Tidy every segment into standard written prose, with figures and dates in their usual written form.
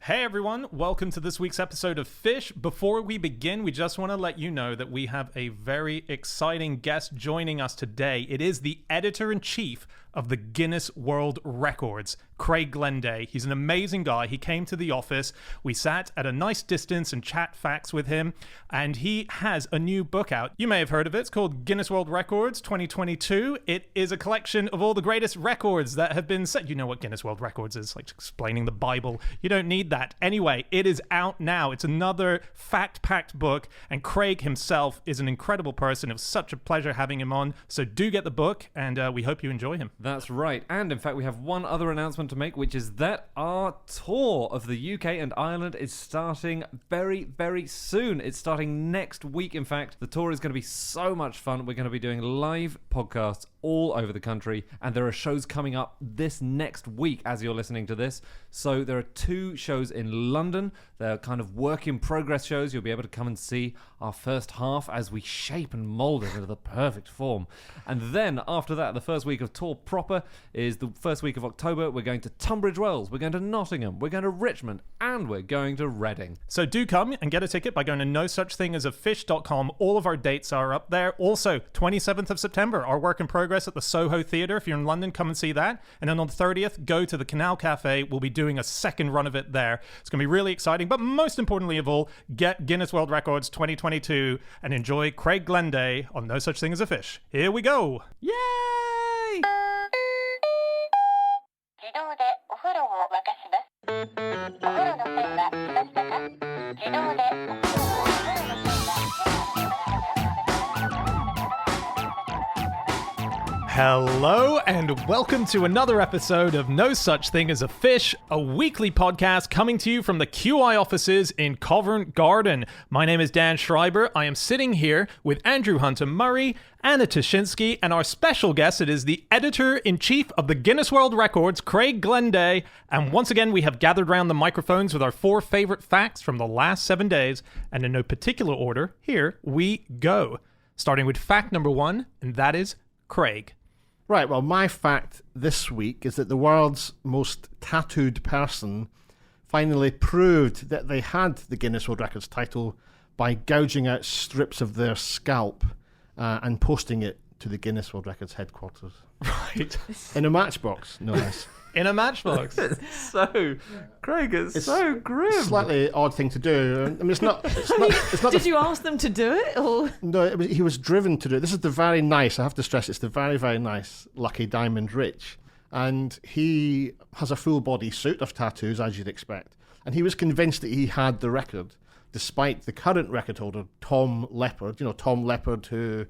Hey everyone, welcome to this week's episode of Fish. Before we begin, we just want to let you know that we have a very exciting guest joining us today. It is the editor-in-chief of the Guinness World Records, Craig Glenday. He's an amazing guy. He came to the office. We sat at a nice distance and chat facts with him, and he has a new book out. You may have heard of it. It's called Guinness World Records 2022. It is a collection of all the greatest records that have been set. You know what Guinness World Records is, like explaining the Bible. You don't need that. Anyway, it is out now. It's another fact-packed book, and Craig himself is an incredible person. It was such a pleasure having him on. So do get the book, and we hope you enjoy him. That's right. And in fact, we have one other announcement to make, which is that our tour of the UK and Ireland is starting very, very soon. It's starting next week, in fact. The tour is going to be so much fun. We're going to be doing live podcasts all over the country, and there are shows coming up this next week as you're listening to this. So there are 2 shows in London. They're kind of work-in-progress shows. You'll be able to come and see our first half as we shape and mould it into the perfect form. And then after that, the first week of tour proper is the first week of October. We're going to Tunbridge Wells, we're going to Nottingham, we're going to Richmond, and we're going to Reading. So do come and get a ticket by going to nosuchthingasafish.com. All of our dates are up there. Also, 27th of September, our work in progress at the Soho Theatre. If you're in London, come and see that. And then on the 30th, go to the Canal Cafe. We'll be doing a second run of it there. It's going to be really exciting. But most importantly of all, get Guinness World Records 2022 and enjoy Craig Glenday on No Such Thing as a Fish. Here we go. Yay! Hello and welcome to another episode of No Such Thing as a Fish, a weekly podcast coming to you from the QI offices in Covent Garden. My name is Dan Schreiber. I am sitting here with Andrew Hunter-Murray, Anna Toshinsky, and our special guest, it is the editor-in-chief of the Guinness World Records, Craig Glenday. And once again, we have gathered around the microphones with our 4 favorite facts from the last 7 days. And in no particular order, here we go. Starting with fact number 1, and that is Craig. Right, well, my fact this week is that the world's most tattooed person finally proved that they had the Guinness World Records title by gouging out strips of their scalp and posting it to the Guinness World Records headquarters. Right. In a matchbox, no less. In a matchbox. Craig, it's so grim. Slightly odd thing to do. I mean, it's not. Did you ask them to do it, or No, he was driven to do it. This is the very nice. I have to stress, it's the very, very nice Lucky Diamond Rich, and he has a full body suit of tattoos, as you'd expect. And he was convinced that he had the record, despite the current record holder, Tom Leppard. You know, Tom Leppard, who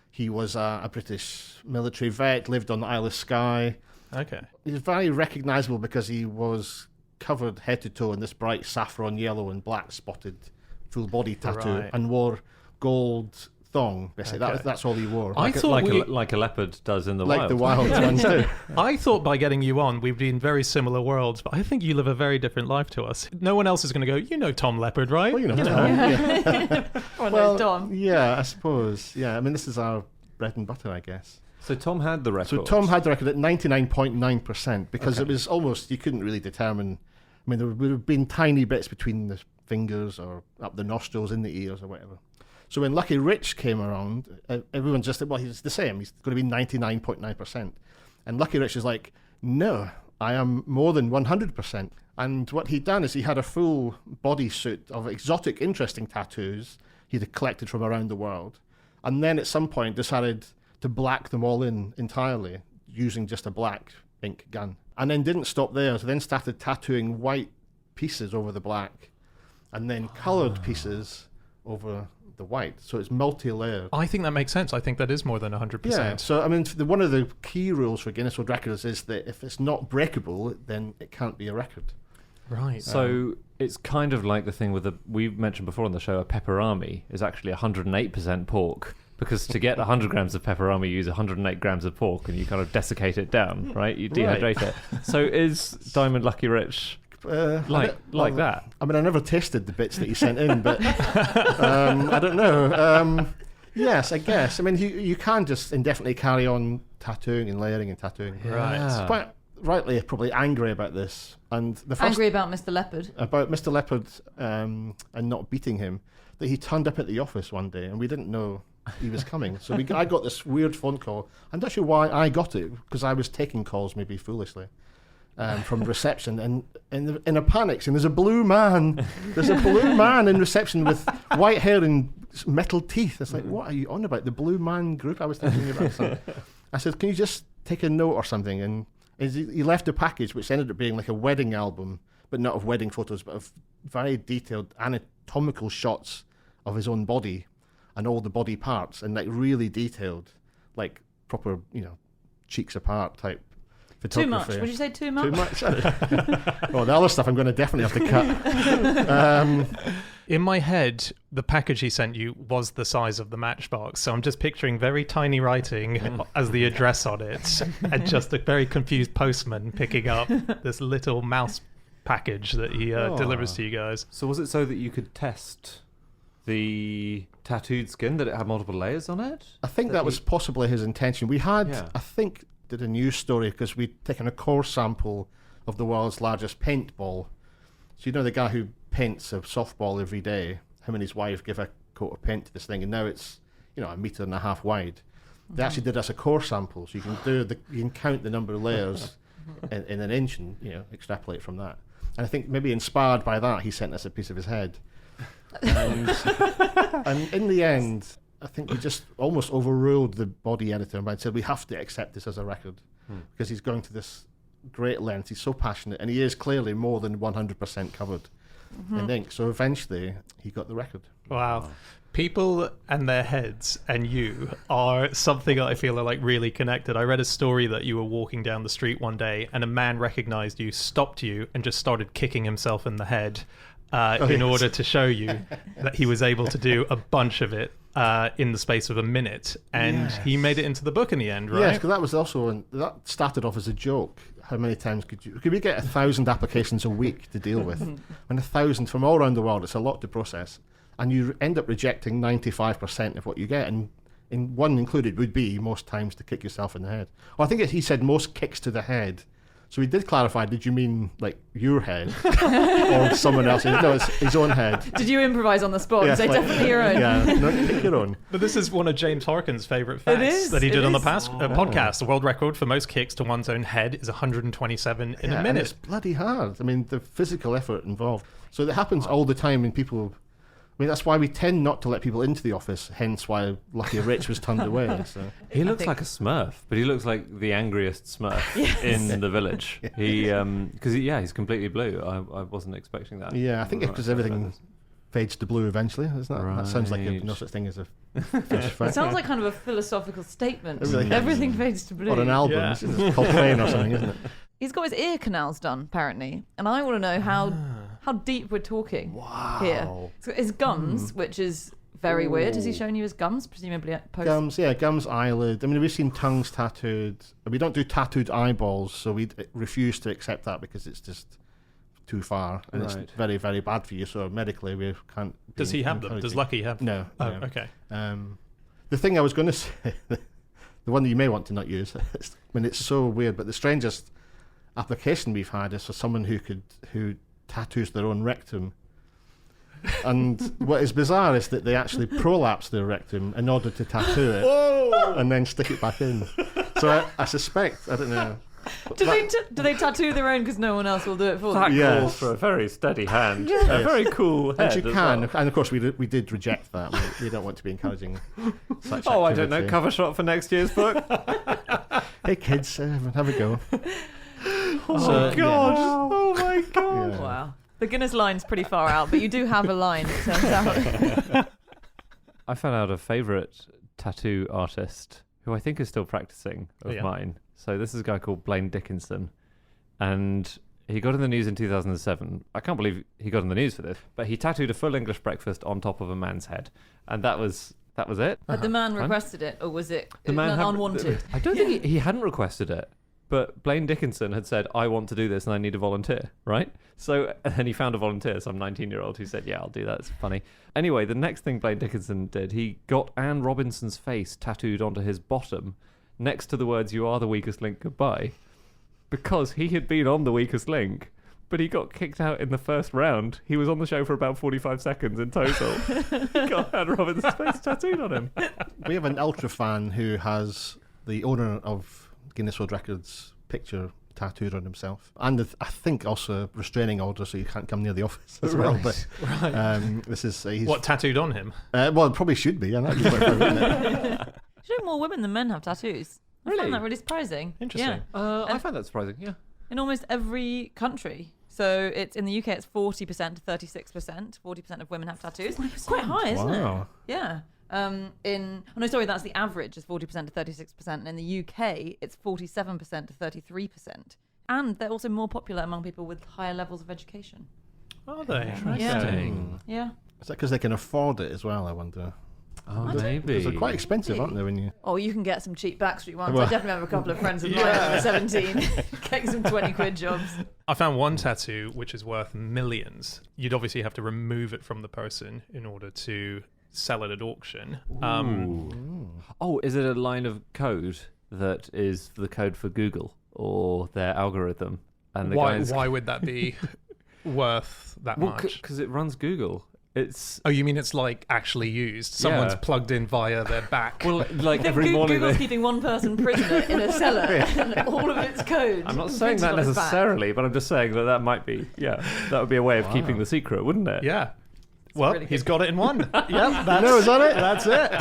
he was a British military vet, lived on the Isle of Skye. Okay. He's very recognisable because he was covered head to toe in this bright saffron yellow and black spotted full body tattoo, Right. and wore gold thong. Basically, Okay. that's all he wore. I thought like a leopard does in the like wild. the wild ones do. I thought by getting you on, we'd be in very similar worlds, but I think you live a very different life to us. No one else is going to go, you know Tom Leppard, right? Well, you know. Yeah. no, Dom? Yeah, I suppose. Yeah, I mean, this is our bread and butter, I guess. So Tom had the record. So Tom had the record at 99.9% because it was almost, you couldn't really determine. I mean, there would have been tiny bits between the fingers or up the nostrils, in the ears or whatever. So when Lucky Rich came around, everyone just said, well, he's the same. He's going to be 99.9%. And Lucky Rich is like, no, I am more than 100%. And what he'd done is he had a full body suit of exotic, interesting tattoos he'd collected from around the world. And then at some point decided to black them all in entirely using just a black ink gun. And then didn't stop there, so then started tattooing white pieces over the black and then coloured pieces over the white. So it's multi-layered. I think that makes sense. I think that is more than 100%. Yeah, so I mean, one of the key rules for Guinness World Records is that if it's not breakable, then it can't be a record. Right. So it's kind of like the thing with we mentioned before on the show, a pepperami is actually 108% pork. Because to get 100 grams of pepperami, you use 108 grams of pork, and you kind of dessicate it down, right? You dehydrate it. So is Diamond Lucky Rich like that? I mean, I never tasted the bits that you sent in, but I don't know. Yes, I guess. I mean, you can just indefinitely carry on tattooing and layering and tattooing. Right. It's quite rightly probably angry about this. And the first Angry about Mr. Leopard. about Mr. Leopard and not beating him, that he turned up at the office one day and we didn't know he was coming. So I got this weird phone call. I'm not sure why I got it, because I was taking calls maybe foolishly from reception, and in a panic saying, there's a blue man in reception with white hair and metal teeth. It's like, what are you on about? The Blue Man Group? I was thinking about something. I said, can you just take a note or something? And he left a package which ended up being like a wedding album, but not of wedding photos, but of very detailed anatomical shots of his own body and all the body parts, and like really detailed, like proper, cheeks apart type photography. Too much. Would you say too much? Too much. Well, the other stuff I'm going to definitely have to cut. In my head, the package he sent you was the size of the matchbox, so I'm just picturing very tiny writing as the address on it, and just a very confused postman picking up this little mouse package that he delivers to you guys. So was it so that you could test the tattooed skin, that it had multiple layers on it? I think that was possibly his intention. We had, I think, did a news story because we'd taken a core sample of the world's largest paintball. So the guy who paints a softball every day, him and his wife give a coat of paint to this thing, and now it's 1.5 meters wide. They actually did us a core sample, so you can count the number of layers in an inch and extrapolate from that. And I think maybe inspired by that, he sent us a piece of his head. And in the end, I think we just almost overruled the body editor and said we have to accept this as a record because he's going to this great length. He's so passionate, and he is clearly more than 100% covered in ink. So eventually, he got the record. Wow. People and their heads and you are something that I feel are like really connected. I read a story that you were walking down the street one day and a man recognized you, stopped you, and just started kicking himself in the head in order to show you that he was able to do a bunch of it in the space of a minute. And he made it into the book in the end, right? Yes, because that was also, that started off as a joke. How many times could we get 1,000 applications a week to deal with? And 1,000 from all around the world, it's a lot to process. And you end up rejecting 95% of what you get. And in one included would be most times to kick yourself in the head. Well, I think he said most kicks to the head. So we did clarify, did you mean like your head or someone else's? No, it's his own head. Did you improvise on the spot and say definitely your own? Yeah, no, pick your own. But this is one of James Harkin's favourite facts that he did on the past podcast. The world record for most kicks to one's own head is 127 in a minute. And it's bloody hard. I mean, the physical effort involved. So it happens all the time when people... I mean, that's why we tend not to let people into the office, hence why Lucky Rich was turned away. So. He looks like a Smurf, but he looks like the angriest Smurf in the village. He's completely blue. I wasn't expecting that. Yeah, I think because everything fades to blue eventually, isn't that? Right. That sounds like no such thing as a fish fact. It sounds like kind of a philosophical statement. Really Everything fades to blue. Or an album. Yeah. It's called Plain or something, isn't it? He's got his ear canals done, apparently. And I want to know how deep we're talking here. So his gums, which is very weird. Has he shown you his gums, presumably at post? Gums, eyelid. I mean, we've seen tongues tattooed. We don't do tattooed eyeballs, so we refuse to accept that because it's just too far. And it's very, very bad for you, so medically we can't... Does he have them? Does Lucky have them? No. Oh, okay. The thing I was going to say, the one that you may want to not use, it's so weird, but the strangest application we've had is for someone who tattoos their own rectum. And what is bizarre is that they actually prolapse their rectum in order to tattoo it and then stick it back in. So I suspect, I don't know. Do they tattoo their own because no one else will do it for them? That calls for a very steady hand. A very cool head. And you can, and of course we did reject that. We don't want to be encouraging such activity. I don't know, cover shot for next year's book. Hey kids, have a go. Oh my god! Yeah. Wow. The Guinness line's pretty far out, but you do have a line, it turns out. I found out a favourite tattoo artist who I think is still practicing of mine. So this is a guy called Blaine Dickinson, and he got in the news in 2007. I can't believe he got in the news for this, but he tattooed a full English breakfast on top of a man's head, and that was it. But the man requested it, or was it unwanted? I don't think he hadn't requested it. But Blaine Dickinson had said, I want to do this and I need a volunteer, right? So, and then he found a volunteer, some 19-year-old who said, yeah, I'll do that, it's funny. Anyway, the next thing Blaine Dickinson did, he got Anne Robinson's face tattooed onto his bottom next to the words, you are the weakest link, goodbye. because he had been on The Weakest Link, but he got kicked out in the first round. He was on the show for about 45 seconds in total. He got Anne Robinson's face tattooed on him. We have an ultra fan who has the owner of Guinness World Records picture tattooed on himself, and I think also a restraining order, so you can't come near the office as well. But this is he's, What, tattooed on him? well, it probably should be. Yeah, that'd be quite fun, wouldn't it? You know, more women than men have tattoos. I Really? find that really surprising. Interesting. Yeah. I find that surprising, yeah. In almost every country. So it's in the UK, it's 40% to 36%. 40% of women have tattoos. It's quite high, isn't Wow. it? Yeah. That's the average is 40% to 36%. And in the UK, it's 47% to 33%. And they're also more popular among people with higher levels of education. Are they? Interesting. Yeah. Is that because they can afford it as well? I wonder. Oh, Because maybe. they're quite expensive, aren't they? When you Oh, you can get some cheap Backstreet ones. Well- I definitely have a couple of friends of mine when I was 17 getting some 20 quid jobs. I found one tattoo which is worth millions. You'd obviously have to remove it from the person in order to sell it at auction. Oh, is it a line of code that is the code for Google or their algorithm? And the guy's... Why would that be worth that much? Because it runs Google. It's... Oh, you mean it's like actually used? Someone's Yeah. plugged in via their back. Well, like I think every morning Google's they... keeping one person prisoner in a cellar and all of its code. I'm not saying printed that on its back. necessarily, but I'm just saying that might be, that would be a way of keeping the secret, wouldn't it? Yeah. Well, really he's good. got it in one. Yep, that's, No, is that it? That's it.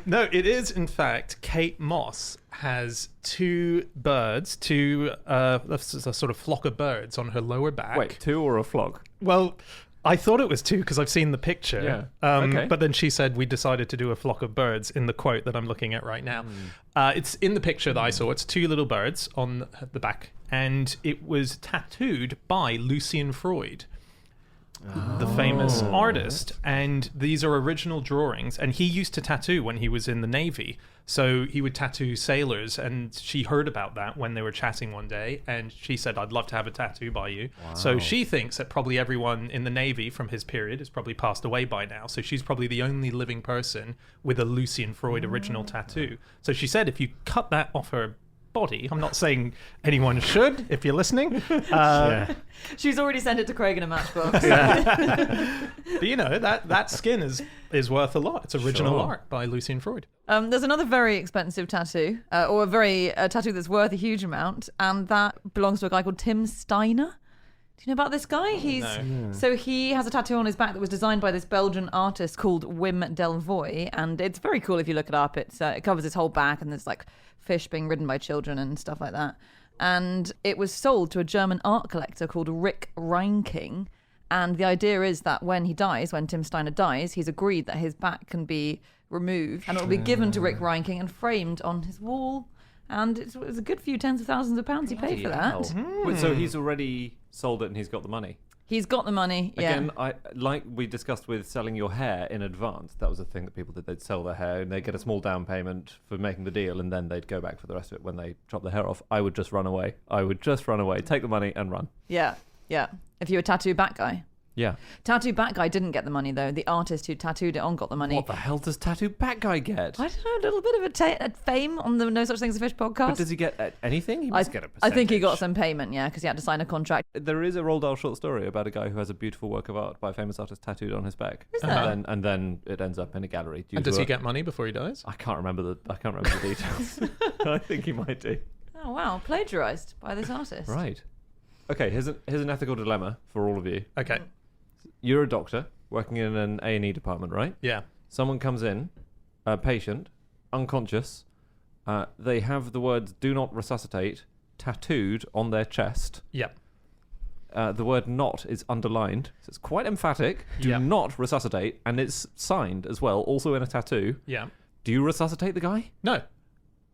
No, it is in fact Kate Moss has two birds, a sort of flock of birds on her lower back. Wait, two or a flock? Well, I thought it was two because I've seen the picture. Yeah. Okay. But then she said we decided to do a flock of birds in the quote that I'm looking at right now. It's in the picture that I saw. It's two little birds on the back, and it was tattooed by Lucian Freud, the famous artist. And these are original drawings. And he used to tattoo when he was in the Navy. So he would tattoo sailors, and she heard about that when they were chatting one day, and she said, I'd love to have a tattoo by you. So she thinks that probably everyone in the Navy from his period has probably passed away by now. So she's probably the only living person with a Lucian Freud original tattoo. So she said if you cut that off her body, I'm not saying anyone should, if you're listening. She's already sent it to Craig in a matchbox. But you know, that skin is worth a lot. It's original art by Lucian Freud. There's another very expensive tattoo, or a tattoo that's worth a huge amount, and that belongs to a guy called Tim Steiner. Do you know about this guy? So he has a tattoo on his back that was designed by this Belgian artist called Wim Delvoye, and it's very cool if you look it up. It covers his whole back, and there's like fish being ridden by children and stuff like that. And it was sold to a German art collector called Rick Reinking. And the idea is that when Tim Steiner dies, he's agreed that his back can be removed and it will be given to Rick Reinking and framed on his wall. And it was a good few tens of thousands of pounds he paid for that. Wait, so he's already sold it and he's got the money? He's got the money, yeah. Again, like we discussed with selling your hair in advance, that was a thing that people did. They'd sell their hair and they'd get a small down payment for making the deal, and then they'd go back for the rest of it when they chop their hair off. I would just run away. Take the money and run. Yeah. If you were a tattoo back guy. Yeah. Tattoo back guy didn't get the money, though. The artist who tattooed it on got the money. What the hell does tattoo back guy get? I don't know, a little bit of a fame on the No Such Thing as a Fish podcast. But does he get anything? He must get a percentage. I think he got some payment, yeah, because he had to sign a contract. There is a Roald Dahl short story about a guy who has a beautiful work of art by a famous artist tattooed on his back. Is there? And then it ends up in a gallery. And does he get money before he dies? I can't remember the details. I think he might do. Oh, wow. Plagiarised by this artist. Right. Okay, here's an ethical dilemma for all of you. Okay. You're a doctor working in an A&E department, right? Yeah. Someone comes in, a patient, unconscious. They have the words "do not resuscitate" tattooed on their chest. Yep. The word "not" is underlined, so it's quite emphatic. Do Yep. not resuscitate, and it's signed as well, also in a tattoo. Yeah. Do you resuscitate the guy? No.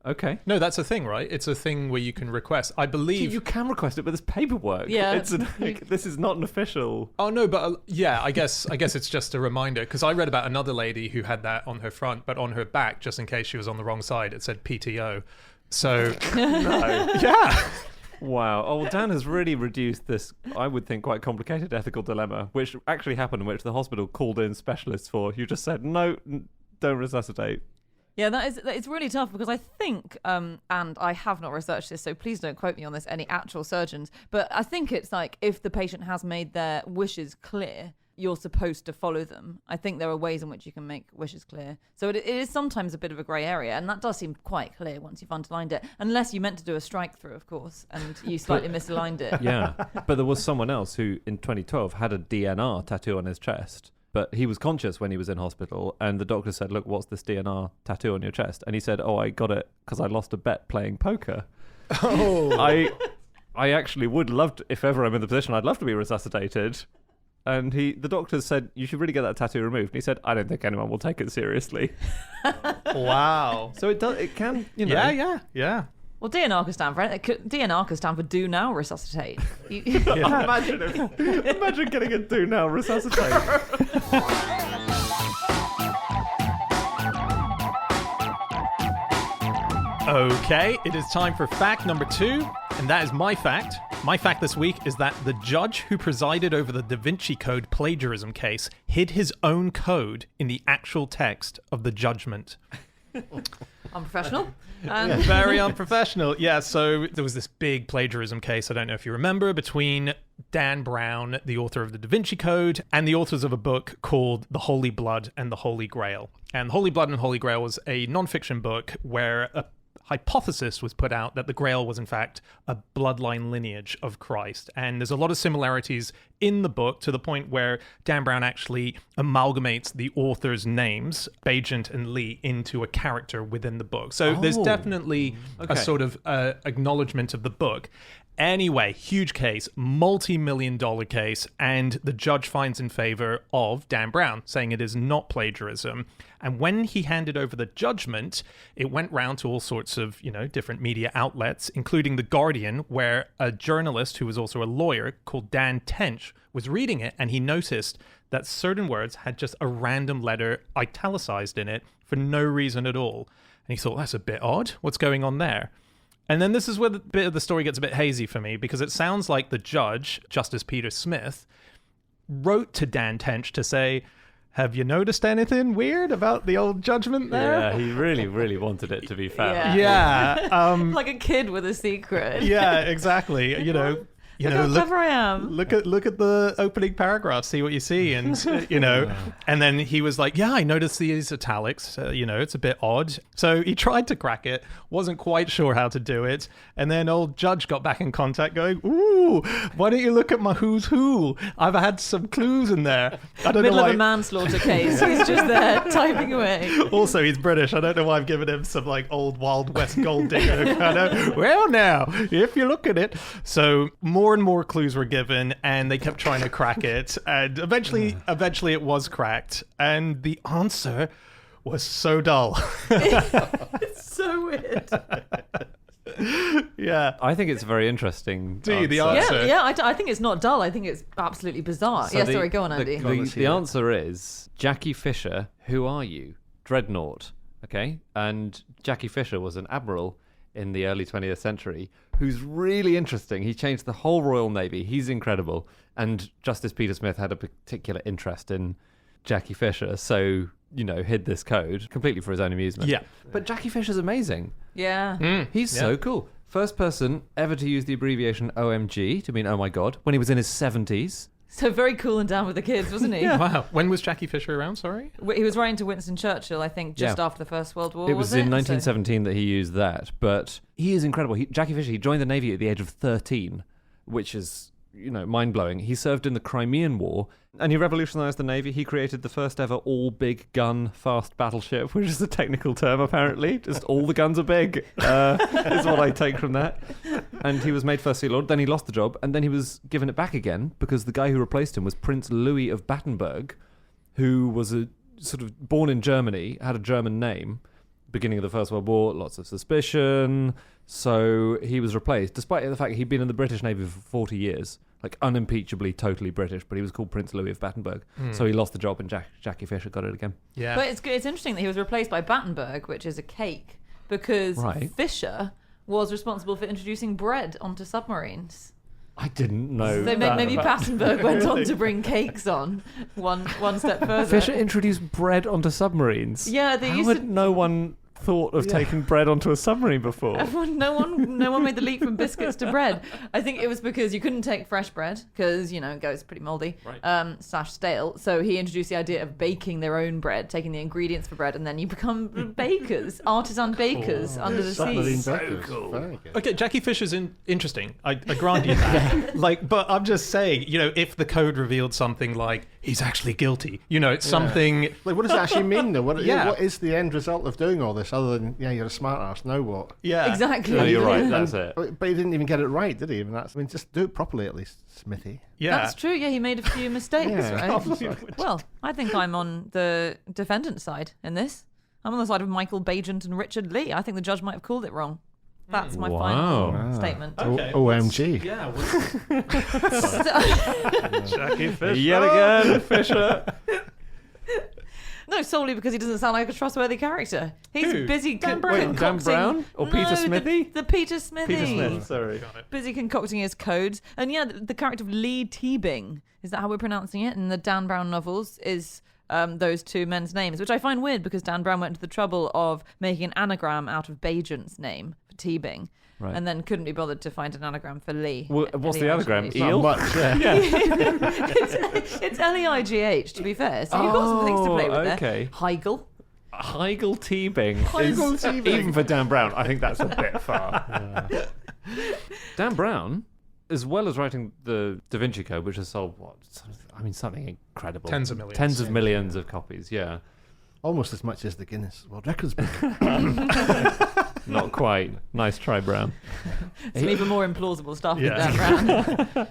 Okay. No, that's a thing, right? It's a thing where you can request. I believe You can request it, but there's paperwork. Yeah. This is not an official. Oh no, but I guess it's just a reminder, because I read about another lady who had that on her front, but on her back, just in case she was on the wrong side, it said PTO. So No. yeah. Wow. Oh, well, Dan has really reduced this, I would think, quite complicated ethical dilemma, which actually happened, in which the hospital called in specialists for. You just said, no, don't resuscitate. Yeah, it's really tough because I think, and I have not researched this, so please don't quote me on this, any actual surgeons, but I think it's like if the patient has made their wishes clear, you're supposed to follow them. I think there are ways in which you can make wishes clear. So it is sometimes a bit of a grey area, and that does seem quite clear once you've underlined it, unless you meant to do a strike through, of course, and you slightly misaligned it. Yeah, but there was someone else who in 2012 had a DNR tattoo on his chest. But he was conscious when he was in hospital, and the doctor said, look, what's this DNR tattoo on your chest? And he said, oh, I got it because I lost a bet playing poker. Oh. I actually would love to, if ever I'm in the position, I'd love to be resuscitated. And the doctor said, you should really get that tattoo removed. And he said, I don't think anyone will take it seriously. Wow. So it can, you know. Yeah. Well, DNR could stand for it. DNR could stand for do now resuscitate. Imagine getting a do now resuscitate. Okay, it is time for fact number 2, and that is my fact. My fact this week is that the judge who presided over the Da Vinci Code plagiarism case hid his own code in the actual text of the judgment. Unprofessional. Very unprofessional. Yeah, so there was this big plagiarism case, I don't know if you remember, between Dan Brown, the author of the Da Vinci Code, and the authors of a book called The Holy Blood and the Holy Grail. And The Holy Blood and the Holy Grail was a non-fiction book where a hypothesis was put out that the Grail was in fact a bloodline lineage of Christ. And there's a lot of similarities in the book to the point where Dan Brown actually amalgamates the authors' names, Bajent and Lee, into a character within the book. So there's definitely a sort of acknowledgement of the book. Anyway, huge case, multi-million-dollar case, and the judge finds in favor of Dan Brown, saying it is not plagiarism. And when he handed over the judgment, it went round to all sorts of, different media outlets, including The Guardian, where a journalist who was also a lawyer called Dan Tench was reading it, and he noticed that certain words had just a random letter italicized in it for no reason at all. And he thought, that's a bit odd. What's going on there? And then this is where the bit of the story gets a bit hazy for me, because it sounds like the judge, Justice Peter Smith, wrote to Dan Tench to say, have you noticed anything weird about the old judgment there? Yeah, he really, really wanted it to be found. Yeah. Like a kid with a secret. Yeah, exactly. Look how clever I am. Look at the opening paragraph, see what you see, and and then he was like, yeah, I noticed these italics, it's a bit odd. So he tried to crack it, wasn't quite sure how to do it, and then old judge got back in contact going, ooh, why don't you look at my who's who? I've had some clues in there. I don't know why. Middle of a manslaughter case, he's just there typing away. Also, he's British. I don't know why I've given him some like old Wild West gold digger kind of, well now, if you look at it. So more and more clues were given, and they kept trying to crack it, and eventually it was cracked, and the answer was so dull. It's so weird. Yeah, I think it's very interesting. Do you, the answer? Yeah, I think it's not dull. I think it's absolutely bizarre. So sorry, go on, Andy. The answer is Jackie Fisher. Who are you? Dreadnought. Okay, and Jackie Fisher was an admiral in the early 20th century who's really interesting. He changed the whole Royal Navy. He's incredible. And Justice Peter Smith had a particular interest in Jackie Fisher, so, hid this code completely for his own amusement. Yeah. But Jackie Fisher's amazing. Yeah. He's so cool. First person ever to use the abbreviation OMG to mean oh my god when he was in his 70s. So very cool and down with the kids, wasn't he? Yeah. Wow. When was Jackie Fisher around, sorry? He was writing to Winston Churchill, I think, just after the First World War. It was in 1917 that he used that. But he is incredible. Jackie Fisher, he joined the Navy at the age of 13, which is, mind-blowing. He served in the Crimean War, and he revolutionized the Navy. He created the first ever all-big-gun fast battleship, which is a technical term, apparently. Just all the guns are big, is what I take from that. And he was made First Sea Lord. Then he lost the job, and then he was given it back again because the guy who replaced him was Prince Louis of Battenberg, who was a sort of born in Germany, had a German name, beginning of the First World War, lots of suspicion. So he was replaced, despite the fact he'd been in the British Navy for 40 years, like unimpeachably totally British, but he was called Prince Louis of Battenberg. So he lost the job, and Jackie Fisher got it again. Yeah. But it's interesting that he was replaced by Battenberg, which is a cake, because Fisher was responsible for introducing bread onto submarines. I didn't know. So maybe Battenberg went on to bring cakes on one step further. Fisher introduced bread onto submarines. Yeah, they How used had to. no one thought of taking bread onto a submarine before? No one made the leap from biscuits to bread. I think it was because you couldn't take fresh bread because it goes pretty moldy, / stale. So he introduced the idea of baking their own bread, taking the ingredients for bread, and then you become bakers, artisan bakers under the sea. So cool. Okay, Jackie Fisher's interesting. I grant you that. But I'm just saying, if the code revealed something like he's actually guilty, it's something. Like, what does it actually mean though? What is the end result of doing all this other than you're a smart ass? Now what? Yeah, exactly. No, you're right. That's it. But he didn't even get it right, did he? Just do it properly at least, Smithy. Yeah, that's true. Yeah, he made a few mistakes, right? Well, I think I'm on the defendant's side in this. I'm on the side of Michael Bagent and Richard Lee. I think the judge might have called it wrong. That's my final statement. Okay, OMG. Yeah. Jackie Fisher. Yet again, Fisher. No, solely because he doesn't sound like a trustworthy character. He's Who? busy Dan concocting... Brown? Dan Brown? Or Peter Smithy? The Peter Smithy. Peter Smith, sorry. Busy concocting his codes. And the character of Lee Teabing, is that how we're pronouncing it? In the Dan Brown novels is those two men's names, which I find weird because Dan Brown went to the trouble of making an anagram out of Bagent's name for Teabing. Right. And then couldn't be bothered to find an anagram for Lee. Well, what's the anagram? Leigh. Eel? Not much, It's Leigh, to be fair. So you've got some things to play with okay. there. Heigl. Heigl Teabing Heigl is, Teabing. even for Dan Brown, I think that's a bit far. Dan Brown, as well as writing the Da Vinci Code, which has sold, something incredible. Tens of millions. Tens of millions of copies, yeah. Almost as much as the Guinness World Records book. Not quite. Nice try, Brown. Some even more implausible stuff with Dan Brown.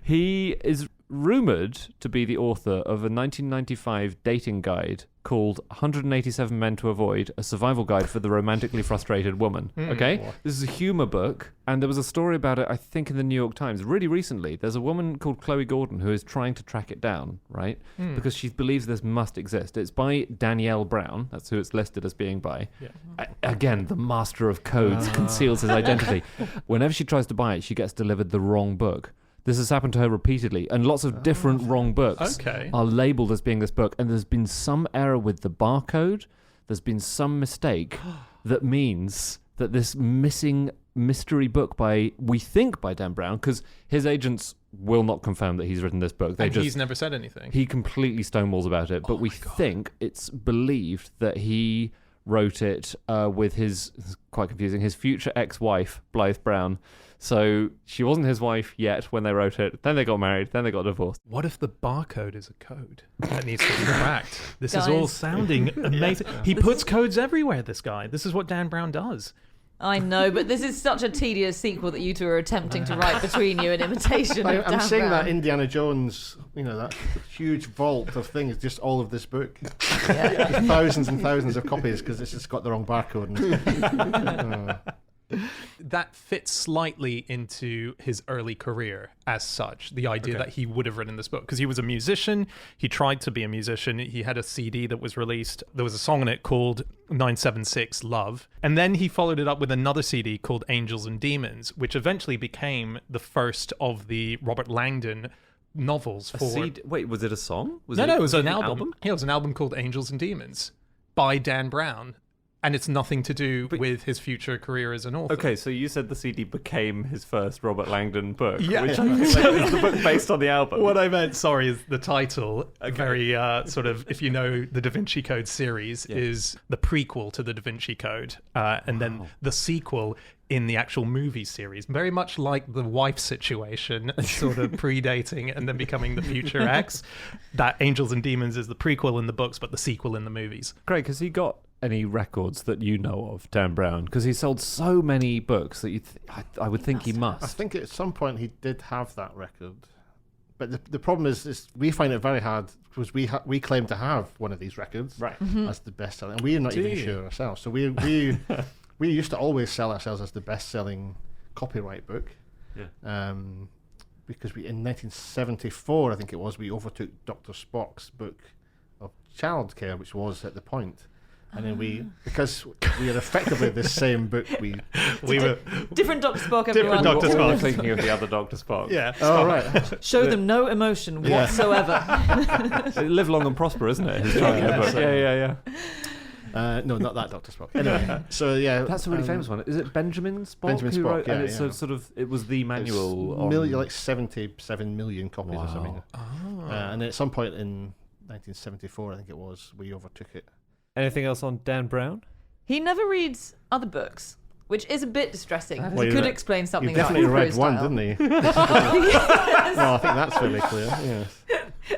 He is rumoured to be the author of a 1995 dating guide called 187 Men to Avoid, a survival guide for the romantically frustrated woman. Okay? This is a humour book, and there was a story about it, I think, in the New York Times really recently. There's a woman called Chloe Gordon who is trying to track it down, right? Because she believes this must exist. It's by Danielle Brown. That's who it's listed as being by. Yeah. Again, the master of codes conceals his identity. Whenever she tries to buy it, she gets delivered the wrong book. This has happened to her repeatedly, and lots of different wrong books are labelled as being this book, and there's been some error with the barcode, there's been some mistake that means that this missing mystery book we think by Dan Brown, because his agents will not confirm that he's written this book. He's never said anything. He completely stonewalls about it, but we think it's believed that he wrote it with his, quite confusing, his future ex-wife, Blythe Brown. So she wasn't his wife yet when they wrote it. Then they got married. Then they got divorced. What if the barcode is a code that needs to be cracked? This is all sounding amazing. He puts codes everywhere, this guy. This is what Dan Brown does. I know, but this is such a tedious sequel that you two are attempting to write between you in imitation of Dan I'm saying Brown. that Indiana Jones, that huge vault of things, just all of this book. Thousands and thousands of copies because it's just got the wrong barcode. That fits slightly into his early career as such, the idea that he would have written this book, because he was a musician. He tried to be a musician. He had a CD that was released. There was a song on it called 976 Love. And then he followed it up with another CD called Angels and Demons, which eventually became the first of the Robert Langdon novels. Wait, was it a song? No, it was an album. Yeah, it was an album called Angels and Demons by Dan Brown. And it's nothing to do with his future career as an author. Okay, so you said the CD became his first Robert Langdon book. Yeah. Which is the book based on the album. What I meant, is the title, very sort of, if you know the Da Vinci Code series, is the prequel to the Da Vinci Code. And then the sequel in the actual movie series, very much like the wife situation, sort of predating and then becoming the future ex. That Angels and Demons is the prequel in the books, but the sequel in the movies. Craig, has he got any records that you know of, Dan Brown? Because he sold so many books that I would think he must. I think at some point he did have that record. But the problem is we find it very hard because we claim to have one of these records as the best-selling, and we're not even sure ourselves. So we used to always sell ourselves as the best-selling copyright book. Yeah. Because in 1974, I think it was, we overtook Dr. Spock's book of childcare, which was at the point. And then because we are effectively the same book, we were different Dr. Spock. Everyone. Different Dr. We're all Spock. thinking of the other Dr. Spock. Yeah. Oh right. Show them no emotion whatsoever. Live long and prosper, isn't it? His childcare book. Yeah. No, not that Dr. Spock. Anyway, so yeah, That's a really famous one. Is it Benjamin Spock? Benjamin who Spock, wrote, yeah, and it's yeah. a sort of it was the manual. like 77 million copies or something. And at some point in 1974, I think it was, we overtook it. Anything else on Dan Brown? He never reads other books, which is a bit distressing. Well, He could explain something You definitely about read one, style. didn't he? Well, I think that's fairly clear. Yes.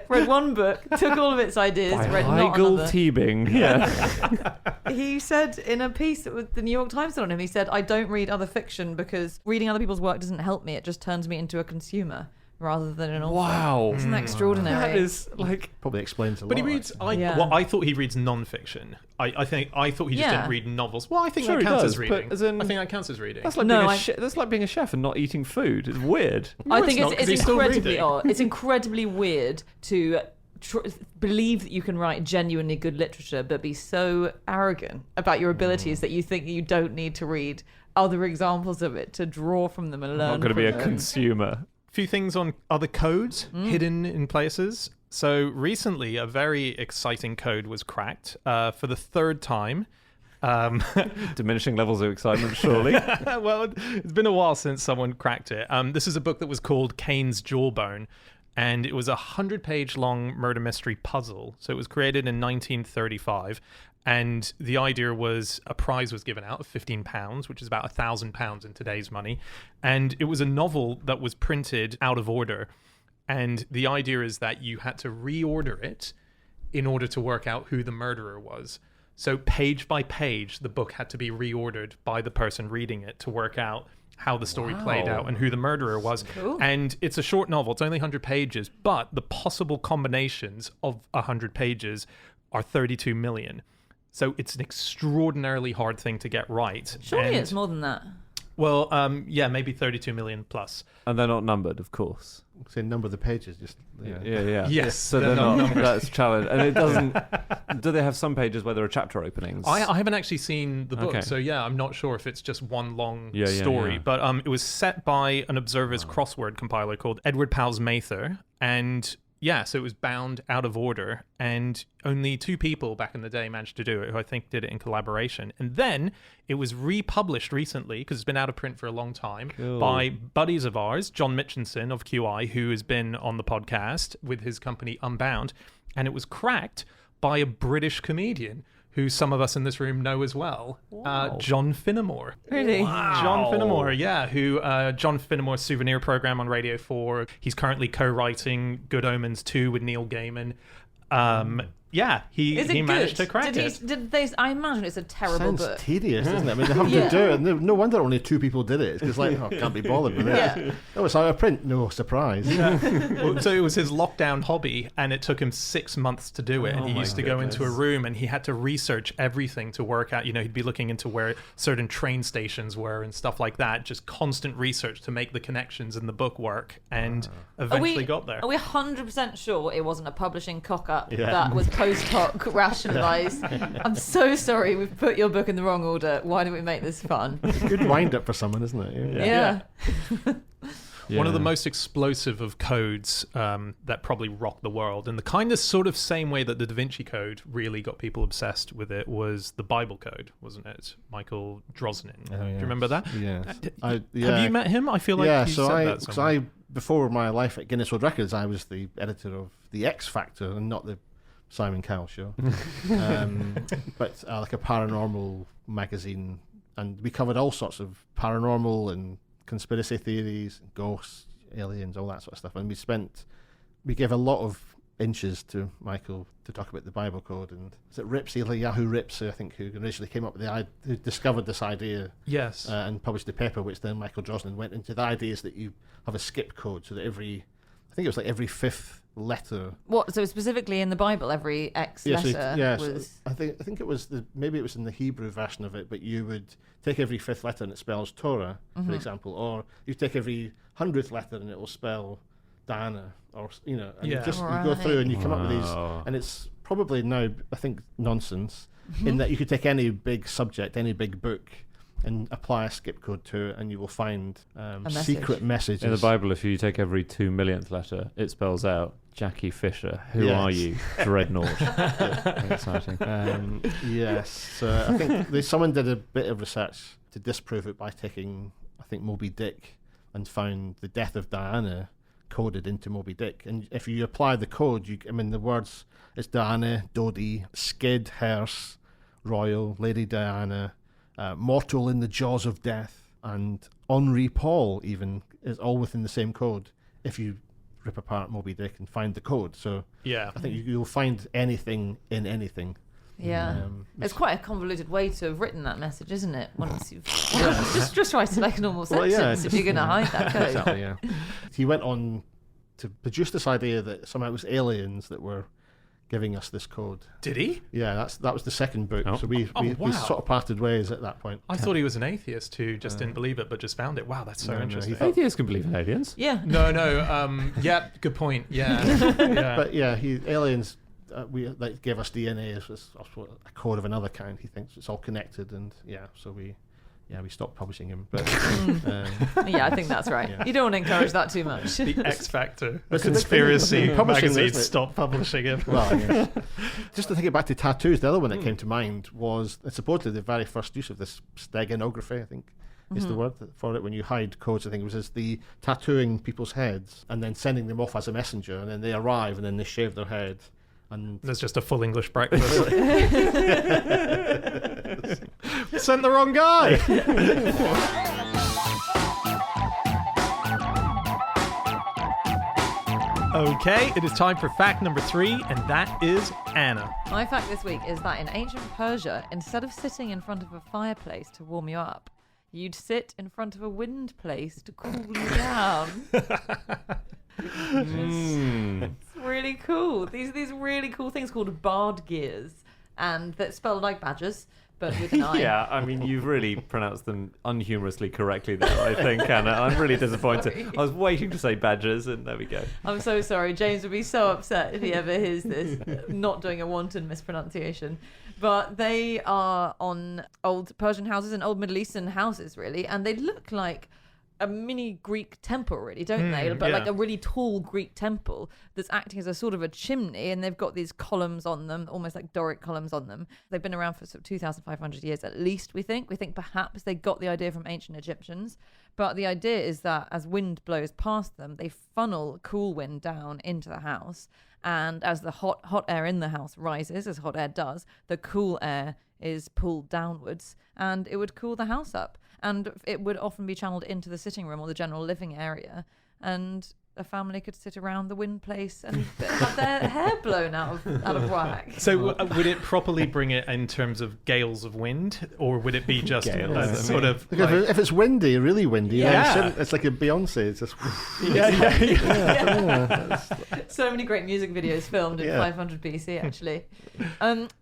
Read one book, took all of its ideas, By read not Heigl another. Teabing. Yeah. He said in a piece that the New York Times did on him, he said, I don't read other fiction because reading other people's work doesn't help me. It just turns me into a consumer rather than an author. Wow. Isn't that extraordinary? That is like. Probably explains a lot. But he reads. I thought he reads non-fiction. I thought he just didn't read novels. Well, I think Sure that he counts does, as but reading. as in- I think that counts as reading. That's like No, that's like being a chef and not eating food. It's weird. I No, think it's not, 'cause it's he's still incredibly reading. odd. It's incredibly weird to believe that you can write genuinely good literature, but be so arrogant about your abilities that you think you don't need to read other examples of it to draw from them and I'm learn. not going to be a from them. consumer. Few things on other codes hidden in places. So recently, a very exciting code was cracked for the third time. Diminishing levels of excitement, surely. Well, it's been a while since someone cracked it. This is a book that was called Cain's Jawbone, and it was a 100-page long murder mystery puzzle. So it was created in 1935, and the idea was a prize was given out of £15, which is about £1,000 in today's money, and it was a novel that was printed out of order. And the idea is that you had to reorder it in order to work out who the murderer was. So page by page, the book had to be reordered by the person reading it to work out how the story played out and who the murderer was. Cool. And it's a short novel. It's only 100 pages, but the possible combinations of 100 pages are 32 million. So it's an extraordinarily hard thing to get right. Surely And- it's more than that. Well, yeah, maybe 32 million plus. And they're not numbered, of course. Say number the pages, just Yeah. Yes, So they're they're not not. numbered. That's a challenge. And it doesn't. Do they have some pages where there are chapter openings? I haven't actually seen the book, Okay. so yeah, I'm not sure if it's just one long Yeah, story. yeah. But it was set by an Observer's crossword compiler called Edward Powles Mather, and yeah, so it was bound out of order, and only 2 people back in the day managed to do it, who I think did it in collaboration. And then it was republished recently, because it's been out of print for a long time, by buddies of ours, John Mitchinson of QI, who has been on the podcast with his company Unbound, and it was cracked by a British comedian who some of us in this room know as well, John Finnemore. Really? John Finnemore, yeah, who John Finnemore's Souvenir program on Radio 4. He's currently co-writing Good Omens 2 with Neil Gaiman. Yeah, he Is it managed good? to crack it. Did they? I imagine it's a terrible Sounds book. tedious, doesn't it? I mean, they have to do it. And no wonder only 2 people did it. It's because, like, can't be bothered with it. Yeah. Oh, it's out of print. No surprise. Well, so it was his lockdown hobby, and it took him 6 months to do it. And he used to go into a room, and he had to research everything to work out. You know, he'd be looking into where certain train stations were and stuff like that. Just constant research to make the connections in the book work, and eventually got there. Are we 100% sure it wasn't a publishing cock-up Yeah. that was post-hoc rationalised? I'm so sorry we've put your book in the wrong order. Why don't we make this fun? Good wind-up for someone, isn't it? Yeah. One of the most explosive of codes that probably rocked the world, in the kind of sort of same way that the Da Vinci Code really got people obsessed with it, was the Bible Code, wasn't it? Michael Drosnin. Oh, Do you remember that? Yes. Have you met him? I feel like you so said that because somewhere. before my life at Guinness World Records, I was the editor of the X Factor and not the Simon Cowell show, but like a paranormal magazine, and we covered all sorts of paranormal and conspiracy theories, ghosts, aliens, all that sort of stuff. And we gave a lot of inches to Michael to talk about the Bible Code. And is it Rips, Yahoo Rips, I think, who originally came up with who discovered this idea Yes. and published the paper, which then Michael Drosnin went into. The idea is that you have a skip code, so that every 5th letter. What? So specifically in the Bible, every X letter was. I think it was maybe it was in the Hebrew version of it, but you would take every 5th letter and it spells Torah, for example, or you take every 100th letter and it will spell Diana, or and you go through and you come up with these, and it's probably now I think nonsense in that you could take any big subject, any big book, and apply a skip code to it, and you will find message. secret messages. In the Bible, if you take every 2 millionth letter, it spells out Jackie Fisher. Who are you? Dreadnought. Very exciting. Yes. So I think someone did a bit of research to disprove it by taking, I think, Moby Dick, and found the death of Diana coded into Moby Dick. And if you apply the code, the words, it's Diana, Dodie, Skid, Hearse, Royal, Lady Diana, Mortal in the Jaws of Death, and Henri Paul even is all within the same code if you rip apart Moby Dick and find the code. So Yeah. I think you'll find anything in anything. Yeah. It's quite a convoluted way to have written that message, isn't it? Once you've just write it like a normal sentence if you're going to hide that code. Exactly, yeah. He went on to produce this idea that somehow it was aliens that were giving us this code. Did he? Yeah, that was the second book. Oh. So we wow. sort of parted ways at that point. I thought he was an atheist who just didn't believe it, but just found it. Wow, that's so No, interesting. he thought- Atheists can believe in aliens. Yeah. No. Yeah, good point. Yeah. Yeah. But yeah, aliens that gave us DNA is also a code of another kind. He thinks it's all connected, and so we stopped publishing him. But Yeah, I think that's right. Yeah. You don't want to encourage that too much. The X Factor, a It's a big conspiracy thing. Publishing, magazine isn't it? stopped publishing him. well, yes. Just to think back to tattoos, the other one that came to mind was supposedly the very first use of this steganography, I think is the word for it, when you hide codes. I think it was just the tattooing people's heads and then sending them off as a messenger, and then they arrive and then they shave their head. And There's just a full English breakfast. Sent the wrong guy. Okay, it is time for fact number 3, and that is Anna. My fact this week is that in ancient Persia, instead of sitting in front of a fireplace to warm you up, you'd sit in front of a wind place to cool you down. It's really cool. These really cool things called bard gears, and that spelled like badgers, but with an I. Yeah, I mean, you've really pronounced them unhumorously correctly there, I think, Anna. I'm really disappointed. Sorry. I was waiting to say badgers, and there we go. I'm so sorry. James would be so upset if he ever hears this, not doing a wanton mispronunciation. But they are on old Persian houses and old Middle Eastern houses, really, and they look like a mini Greek temple, really, don't they? But yeah. like a really tall Greek temple that's acting as a sort of a chimney, and they've got these columns on them, almost like Doric columns on them. They've been around for sort of 2,500 years at least, we think. We think perhaps they got the idea from ancient Egyptians. But the idea is that as wind blows past them, they funnel cool wind down into the house. And as the hot air in the house rises, as hot air does, the cool air is pulled downwards, and it would cool the house up. And it would often be channeled into the sitting room or the general living area. And a family could sit around the wind place and have their hair blown out of whack. So would it properly bring it in terms of gales of wind, or would it be just Gales, sort of because like... if it's windy, really windy, Yeah. then it's like a Beyonce. It's just So many great music videos filmed in 500 BC, actually.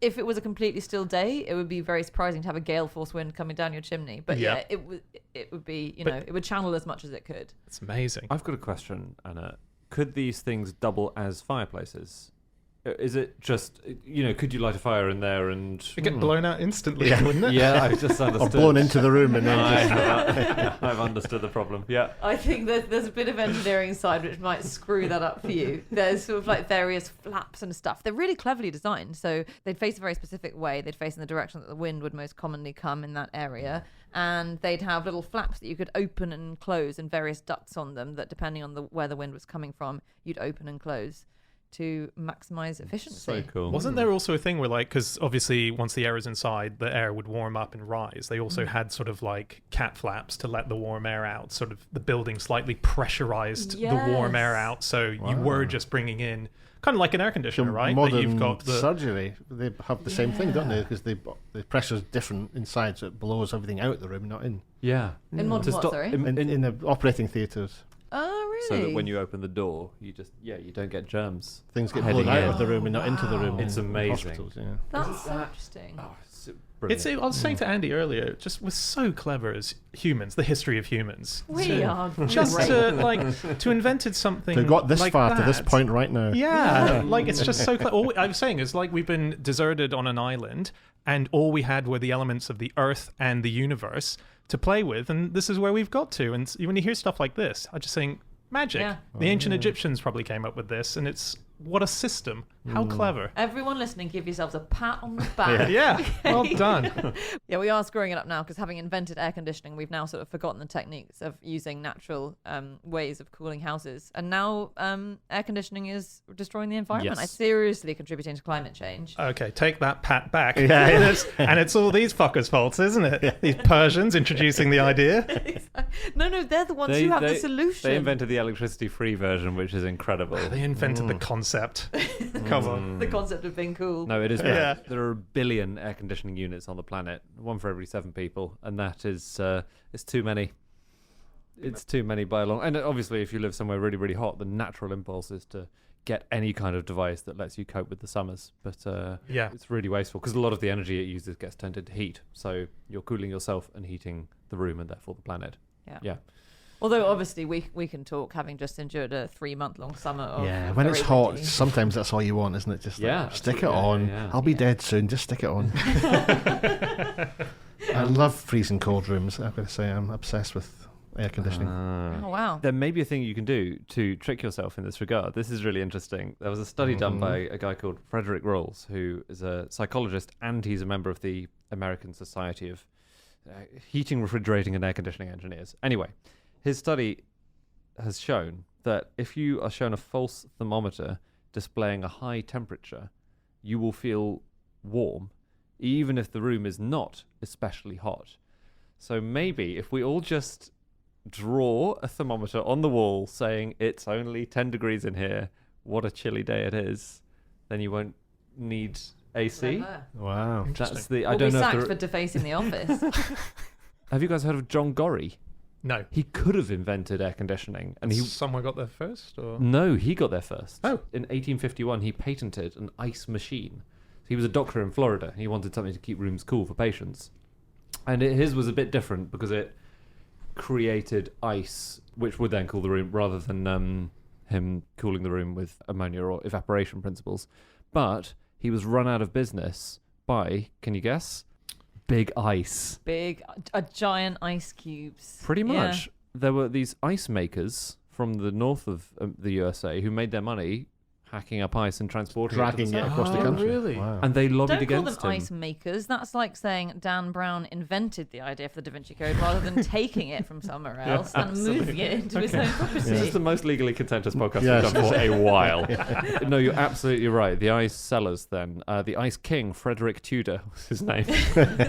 If it was a completely still day, it would be very surprising to have a gale force wind coming down your chimney. But Yeah. it would be, But- it would channel as much as it could. It's amazing. I've got a question, Anna. Could these things double as fireplaces? Is it just, could you light a fire in there and... It'd get blown out instantly, wouldn't it? Yeah, I just or understood. blown into the room and then just, I've understood the problem. Yeah. I think that there's a bit of engineering side which might screw that up for you. There's sort of like various flaps and stuff. They're really cleverly designed. So they'd face a very specific way. They'd face in the direction that the wind would most commonly come in that area. And they'd have little flaps that you could open and close and various ducts on them that, depending on where the wind was coming from, you'd open and close to maximize efficiency. So cool. Wasn't there also a thing where, like, because obviously once the air is inside, the air would warm up and rise. They also had sort of like cat flaps to let the warm air out. Sort of the building slightly pressurized the warm air Yes. out, so you were just bringing in kind of like an air conditioner, right? modern That you've got the surgery. They have the same thing, don't they? Because the pressure's different inside, so it blows everything out the room, not in. Yeah. In modern To what, stop- sorry? In the operating theatres, Oh, So really? that when you open the door, you don't get germs. things get Heading blown out in. of the room and not into the room. It's in amazing. hospitals, yeah. That's so interesting. Oh, it's It's, brilliant. I was saying to Andy earlier, just we're so clever as humans, the history of humans. We are Just great. to invented something. They've got this like far to this that. point right now. Yeah, like it's just so clever. All I was saying is like we've been deserted on an island, and all we had were the elements of the earth and the universe. to play with, and this is where we've got to. And when you hear stuff like this, I just think, magic. Yeah. The ancient Egyptians probably came up with this, and it's what a system. How clever. Everyone listening, give yourselves a pat on the back. Yeah, well done. Yeah, we are screwing it up now because having invented air conditioning, we've now sort of forgotten the techniques of using natural ways of cooling houses. And now air conditioning is destroying the environment. Yes. It's seriously contributing to climate change. Okay, take that pat back. Yeah. And it's all these fuckers' faults, isn't it? These Persians introducing the idea. No, they're the ones who have the solution. They invented the electricity-free version, which is incredible. They invented the concept. Come on. The concept of being cool. No, it is. Yeah. There are 1 billion air conditioning units on the planet, one for every 7 people, and that is it's too many. It's too many by a long. And obviously, if you live somewhere really, really hot, the natural impulse is to get any kind of device that lets you cope with the summers. But Yeah. it's really wasteful because a lot of the energy it uses gets turned into heat. So you're cooling yourself and heating the room and therefore the planet. Yeah. Although obviously we can talk, having just endured a 3-month-long summer. Of when it's very hot, windy. sometimes that's all you want, isn't it? Just Yeah, stick it absolutely. on. Yeah. I'll be dead soon. Just stick it on. I love freezing cold rooms. I've got to say, I'm obsessed with air conditioning. Oh wow. There may be a thing you can do to trick yourself in this regard. This is really interesting. There was a study done by a guy called Frederick Rolls, who is a psychologist and he's a member of the American Society of Heating, Refrigerating and Air Conditioning Engineers. Anyway, his study has shown that if you are shown a false thermometer displaying a high temperature, you will feel warm, even if the room is not especially hot. So maybe if we all just draw a thermometer on the wall saying it's only 10 degrees in here, what a chilly day it is, then you won't need AC. Clever. Wow. That's the. I We'll don't be know. sacked If for there, defacing the office. have you guys heard of John Gorrie? No. He could have invented air conditioning, and Someone got there first? Or? No, he got there first. Oh. In 1851, he patented an ice machine. He was a doctor in Florida. He wanted something to keep rooms cool for patients. And his was a bit different because it created ice, which would then cool the room rather than him cooling the room with ammonia or evaporation principles. But he was run out of business by, can you guess? Big ice. A giant ice cubes. Pretty Yeah. much. There were these ice makers from the north of the USA who made their money hacking up ice and transporting Dragging it to the it south. across the Oh, country. really? Wow. And they lobbied Don't call against them him. ice makers. That's like saying Dan Brown invented the idea for the Da Vinci Code rather than taking it from somewhere else and moving it into his own property. This is the most legally contentious podcast Yes. we've done for a while. No, you're absolutely right. The ice sellers then. The ice king, Frederick Tudor was his name.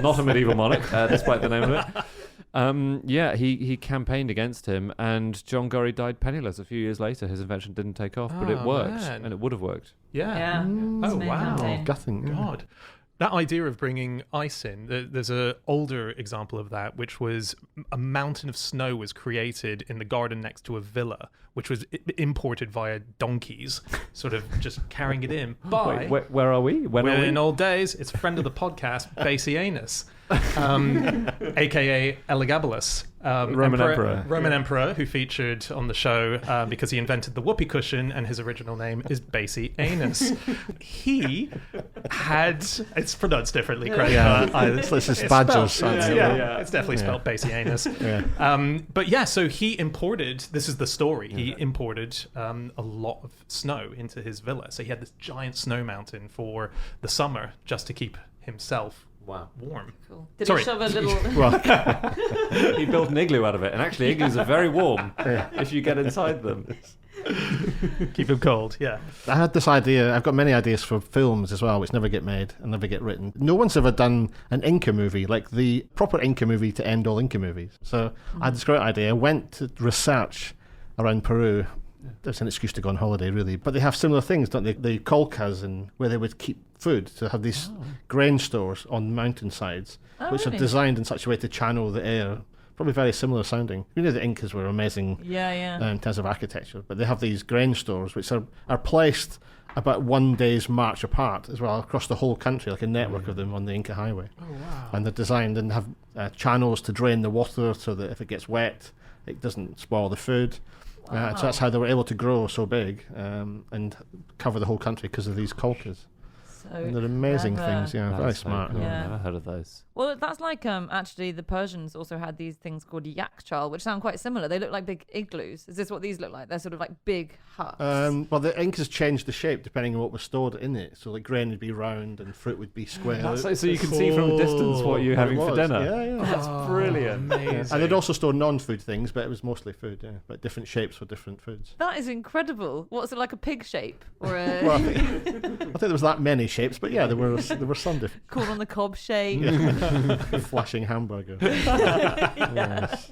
Not a medieval monarch, despite the name of it. He campaigned against him, and John Gorrie died penniless a few years later. His invention didn't take off, but it Oh, worked, man. and it would have worked. Yeah. Oh Oh, wow. Gutting. yeah. God. That idea of bringing ice in, there's a older example of that, which was a mountain of snow was created in the garden next to a villa, which was imported via donkeys, sort of just carrying it in by... Wait, where are we? When We're are we? in old days. It's a friend of the podcast, Bassianus, aka Elagabalus, Roman emperor. Roman emperor who featured on the show because he invented the whoopee cushion, and his original name is Bassianus. He had it's pronounced differently, Craig. Yeah. It's It's his spelled- badgers. yeah, it's definitely spelled Bassianus. Yeah. But yeah, so he imported. This is the story. He imported a lot of snow into his villa. So he had this giant snow mountain for the summer just to keep himself warm. Cool. Did Sorry. he shove a little... Well, He built an igloo out of it, and actually igloos are very warm if you get inside them. Keep him cold. Yeah. I had this idea. I've got many ideas for films as well, which never get made and never get written. No one's ever done an Inca movie, like the proper Inca movie to end all Inca movies. So I had this great idea. I went to research around Peru. That's an excuse to go on holiday, really. But they have similar things, don't they? The colcas, and where they would keep food, to have these grain stores on mountainsides, which really? are designed in such a way to channel the air. Probably very similar sounding. You know, the Incas were amazing Yeah. in terms of architecture, but they have these grain stores which are placed about 1 day's march apart as well across the whole country, like a network of them on the Inca Highway. Oh wow. And they're designed and have channels to drain the water so that if it gets wet, it doesn't spoil the food. Wow. So that's how they were able to grow so big and cover the whole country because of these colcas. And they're amazing clever. things, yeah. Very That's so smart. cool. Yeah. Never heard of those. Well, that's like actually the Persians also had these things called yakchal, which sound quite similar. They look like big igloos. Is this what these look like? They're sort of like big huts. Well, the ink has changed the shape depending on what was stored in it. So, like, grain would be round and fruit would be square. So you can see from a distance what you're having for dinner. Yeah, yeah. That's brilliant. Amazing. And they'd also store non-food things, but it was mostly food, yeah. But different shapes for different foods. That is incredible. What's it, like a pig shape or a Well, I think there was that many shapes, but yeah, there were some different. corn on the cob shape? Flashing hamburger. Yes.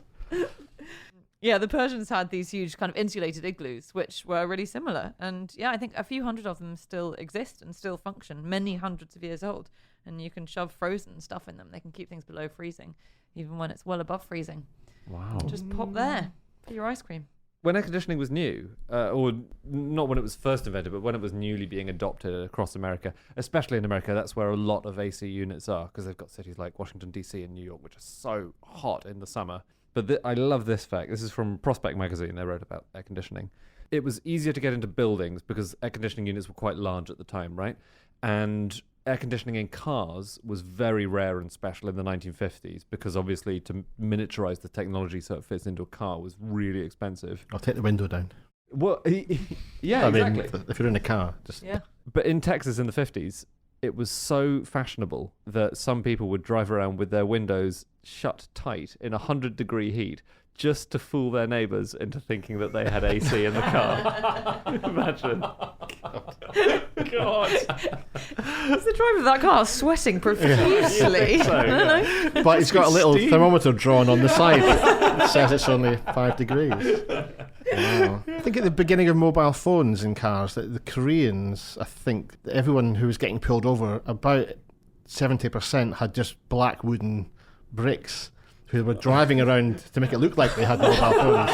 Yeah, the Persians had these huge kind of insulated igloos, which were really similar. And yeah, I think a few hundred of them still exist and still function, many hundreds of years old. And you can shove frozen stuff in them. They can keep things below freezing, even when it's well above freezing. Wow. Just pop there for your ice cream. When air conditioning was new, or not when it was first invented, but when it was newly being adopted across America, especially in America, that's where a lot of AC units are, because they've got cities like Washington, D.C. and New York, which are so hot in the summer. But I love this fact. This is from Prospect magazine. They wrote about air conditioning. It was easier to get into buildings because air conditioning units were quite large at the time, right? And air conditioning in cars was very rare and special in the 1950s because obviously to miniaturize the technology so it fits into a car was really expensive. I'll take the window down. Well, yeah, I exactly. mean, if you're in a car, just Yeah. But in Texas in the 50s, it was so fashionable that some people would drive around with their windows shut tight in 100-degree heat just to fool their neighbours into thinking that they had AC in the car. Imagine. God. Is the driver of that car sweating profusely? so, I don't know. But he's got a little thermometer drawn on the side that says it's only 5 degrees. Wow. I think at the beginning of mobile phones in cars, that the Koreans, I think, everyone who was getting pulled over, about 70% had just black wooden bricks who were driving around to make it look like they had mobile phones.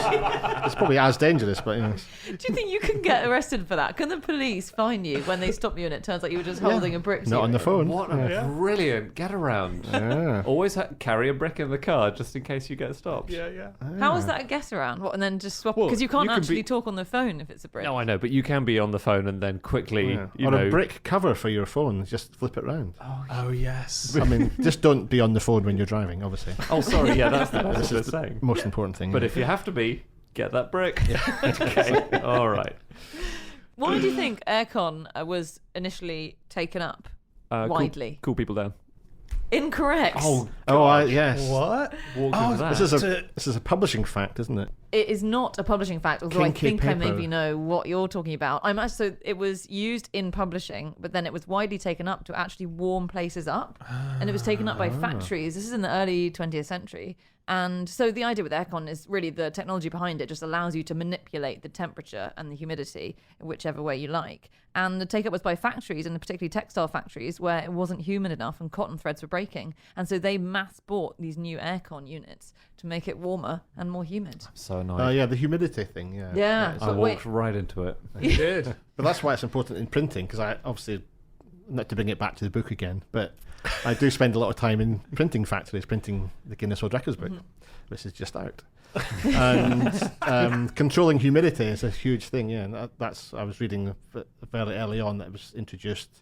It's probably as dangerous, but yes. Do you think you can get arrested for that? Can the police fine you when they stop you and it turns out you were just holding a brick? to Not your on the ear? phone. What a brilliant get around. Yeah. Always carry a brick in the car just in case you get stopped. Yeah. How is that a get around? What, and then just swap? Well, Because you can't you can actually be- talk on the phone if it's a brick. No, I know, but you can be on the phone and then quickly, Yeah. you Or know... a brick cover for your phone, just flip it round. Oh, yes. I mean, just don't be on the phone when you're driving, obviously. Oh, sorry, yeah, that's the This best is saying. Most important thing. But yeah. if you have to be, get that brick. Okay, all right. Why do you think aircon was initially taken up widely? Cool people down. Incorrect. Yes. What? Walk Oh, into that. This is a publishing fact, isn't it? It is not a publishing fact, although Kinky I think I paper. maybe know what you're talking about. So it was used in publishing, but then it was widely taken up to actually warm places up, and it was taken up by factories. This is in the early 20th century. And so the idea with aircon is really the technology behind it just allows you to manipulate the temperature and the humidity in whichever way you like. And the take-up was by factories, and particularly textile factories, where it wasn't humid enough and cotton threads were breaking. And so they mass bought these new aircon units to make it warmer and more humid. So annoying. Oh, yeah, the humidity thing, yeah. Yeah. I But walked right into it. You did. But that's why it's important in printing, because I obviously, not to bring it back to the book again, but I do spend a lot of time in printing factories, printing the Guinness World Records book, which is just out. And controlling humidity is a huge thing, yeah. And that's I was reading very early on that it was introduced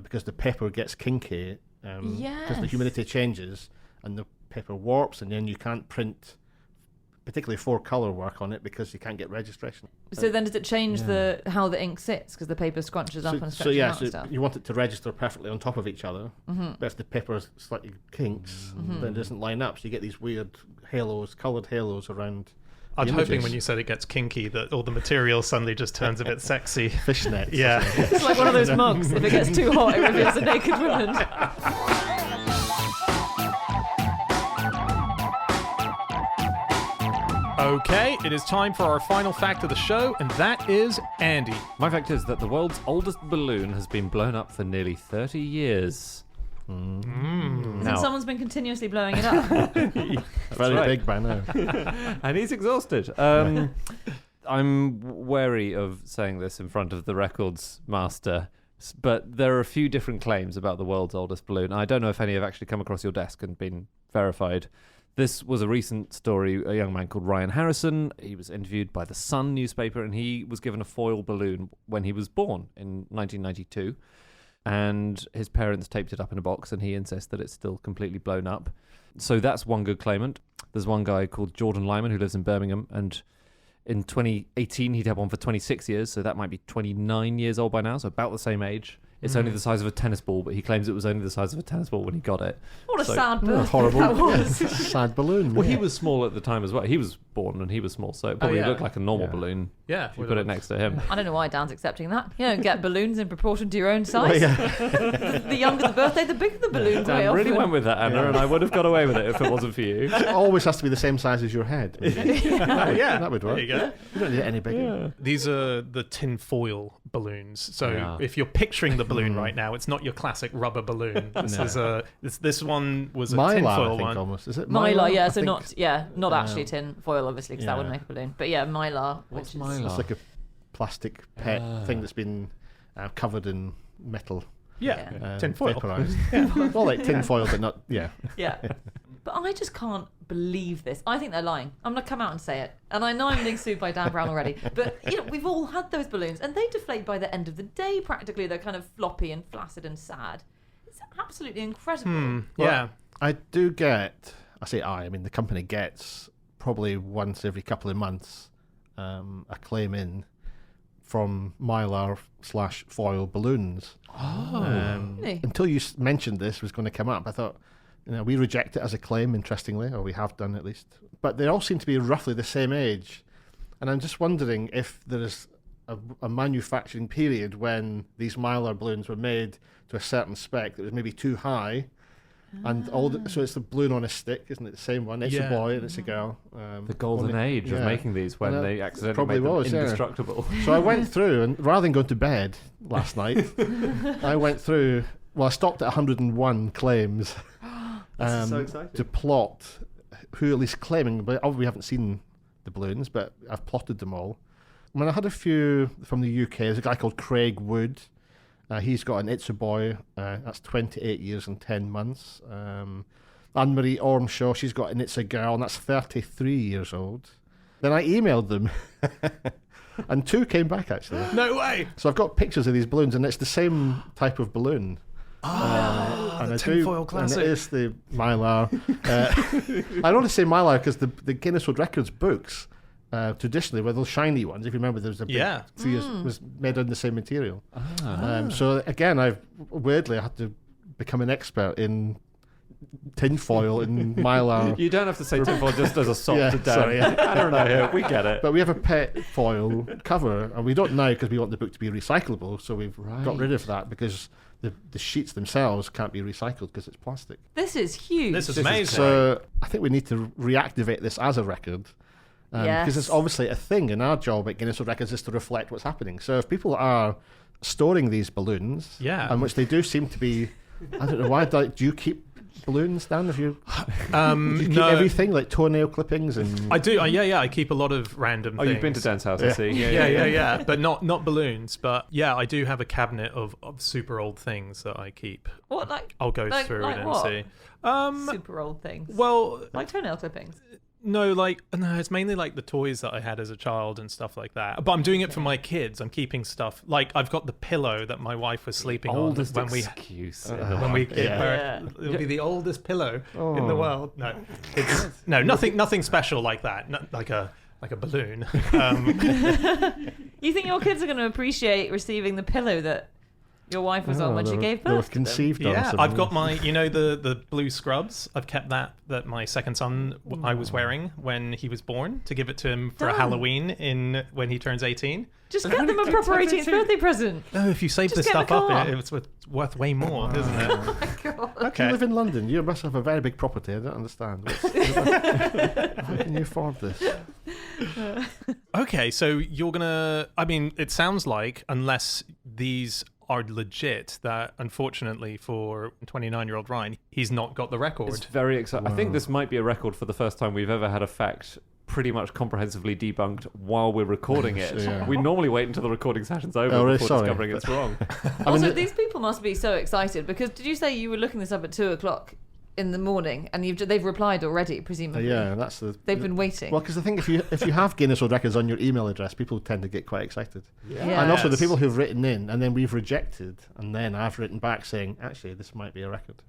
because the paper gets kinky, because the Yes. humidity changes and the paper warps, and then you can't print particularly 4-color work on it because you can't get registration. So then does it change how the ink sits because the paper scrunches up and stretches out and stuff? You want it to register perfectly on top of each other, but if the paper slightly kinks, then it doesn't line up, so you get these weird halos, coloured halos around. I was the hoping images. when you said it gets kinky that all the material suddenly just turns a bit sexy. Fishnets. Yeah. It's like one of those mugs. If it gets too hot, it reveals a naked woman. Okay, it is time for our final fact of the show, and that is Andy. My fact is that the world's oldest balloon has been blown up for nearly 30 years. And someone's been continuously blowing it up. Very right. big by now. And he's exhausted. I'm wary of saying this in front of the records master, but there are a few different claims about the world's oldest balloon. I don't know if any have actually come across your desk and been verified. This was a recent story, a young man called Ryan Harrison. He was interviewed by the Sun newspaper, and he was given a foil balloon when he was born in 1992. and his parents taped it up in a box, and he insists that it's still completely blown up. So that's one good claimant. There's one guy called Jordan Lyman who lives in Birmingham, and in 2018 he'd had one for 26 years, so that might be 29 years old by now, so about the same age. It's only the size of a tennis ball, but he claims it was only the size of a tennis ball when he got it. What a sad birthday horrible, that was. sad balloon. Well, he was small at the time as well. He was born and he was small, so it probably looked like a normal balloon. Yeah, If you put it next to him. I don't know why Dan's accepting that. You don't get balloons in proportion to your own size. The younger the birthday, the bigger the balloon. Dan really went with that, Anna, and I would have got away with it if it wasn't for you. It always has to be the same size as your head. That would work. There you go. You don't need it any bigger. Yeah. These are the tin foil balloons. So Yeah. if you're picturing the balloon right now, it's not your classic rubber balloon. This one was a tin Mylar, foil I think, one. almost. Is it Mylar, yeah, I so think not actually tin foil, obviously, because that Yeah. wouldn't make a balloon. But yeah, Mylar. What's which is- Mylar? It's like a plastic pet thing that's been covered in metal. Yeah, tin foil. Vaporized. Yeah. Well, like tin foil, but not. Yeah. Yeah. But I just can't believe this. I think they're lying. I'm going to come out and say it. And I know I'm being sued by Dan Brown already. But, we've all had those balloons. And they deflate by the end of the day, practically. They're kind of floppy and flaccid and sad. It's absolutely incredible. Yeah. I do get. I mean, the company gets probably once every couple of months a claim in from Mylar/foil balloons. Really? Until you mentioned this was going to come up, I thought, we reject it as a claim, interestingly, or we have done at least. But they all seem to be roughly the same age. And I'm just wondering if there is a manufacturing period when these Mylar balloons were made to a certain spec that was maybe too high. And so it's the balloon on a stick, isn't it? The same one. It's a boy and it's a girl. The golden age of making these when they accidentally probably made them was, yeah. indestructible. So I went through, and rather than going to bed last night, I went through. Well, I stopped at 101 claims so exciting. to plot who at least claiming. But obviously we haven't seen the balloons, but I've plotted them all. I mean, I had a few from the UK. There's a guy called Craig Wood. He's got an It's a Boy. That's 28 years and 10 months. Anne-Marie Ormshaw, she's got an It's a Girl, and that's 33 years old. Then I emailed them, and 2 came back, actually. No way. So I've got pictures of these balloons, and it's the same type of balloon. And the I tinfoil and classic. it is the Mylar. I only say Mylar because the Guinness World Records books, traditionally, were those shiny ones. If you remember, there was a big was made on the same material. So again, I've weirdly had to become an expert in tinfoil and Mylar. You don't have to say tinfoil just as a sop Yeah, to Dan. sorry. I don't know here. We get it. But we have a pet foil cover, and we don't now because we want the book to be recyclable. So we've got rid of that because the sheets themselves can't be recycled because it's plastic. This is huge. This is amazing. So I think we need to reactivate this as a record. Because it's obviously a thing, and our job at Guinness World Records is to reflect what's happening. So if people are storing these balloons, and which they do seem to be, I don't know why. Do you keep balloons, Dan? Do you keep everything like toenail clippings and? I do. I keep a lot of random things. You've been to Dan's house, I see. Yeah. But not balloons. But yeah, I do have a cabinet of super old things that I keep. What, like? I'll go through it and see. Super old things. Well, like toenail clippings. No, it's mainly like the toys that I had as a child and stuff like that. But I'm doing it for my kids. I'm keeping stuff like I've got the pillow that my wife was sleeping on when we gave her. It'll be the oldest pillow in the world. No, it's nothing special like that. Not like a balloon. You think your kids are going to appreciate receiving the pillow that your wife was on when she gave They were birth to them? conceived on. Yeah, I've got my, the blue scrubs. I've kept that my second son I was wearing when he was born to give it to him for a Halloween when he turns 18. Just get them a proper 18th birthday present. No, if you save this stuff up, it's worth way more, isn't it? Oh my God. Okay. You live in London. You must have a very big property. I don't understand. How can you afford this? Okay, so you're gonna. I mean, it sounds like unless these are legit, that unfortunately for 29-year-old Ryan, he's not got the record. It's very exciting. I think this might be a record for the first time we've ever had a fact pretty much comprehensively debunked while we're recording it. Yeah. We normally wait until the recording session's over before discovering it's wrong. Also, these people must be so excited because did you say you were looking this up at 2:00 in the morning, and they've replied already, presumably. Yeah, they've been waiting. Well, because I think if you have Guinness World Records on your email address, people tend to get quite excited. Yeah. And also the people who've written in, and then we've rejected, and then I've written back saying, actually, this might be a record.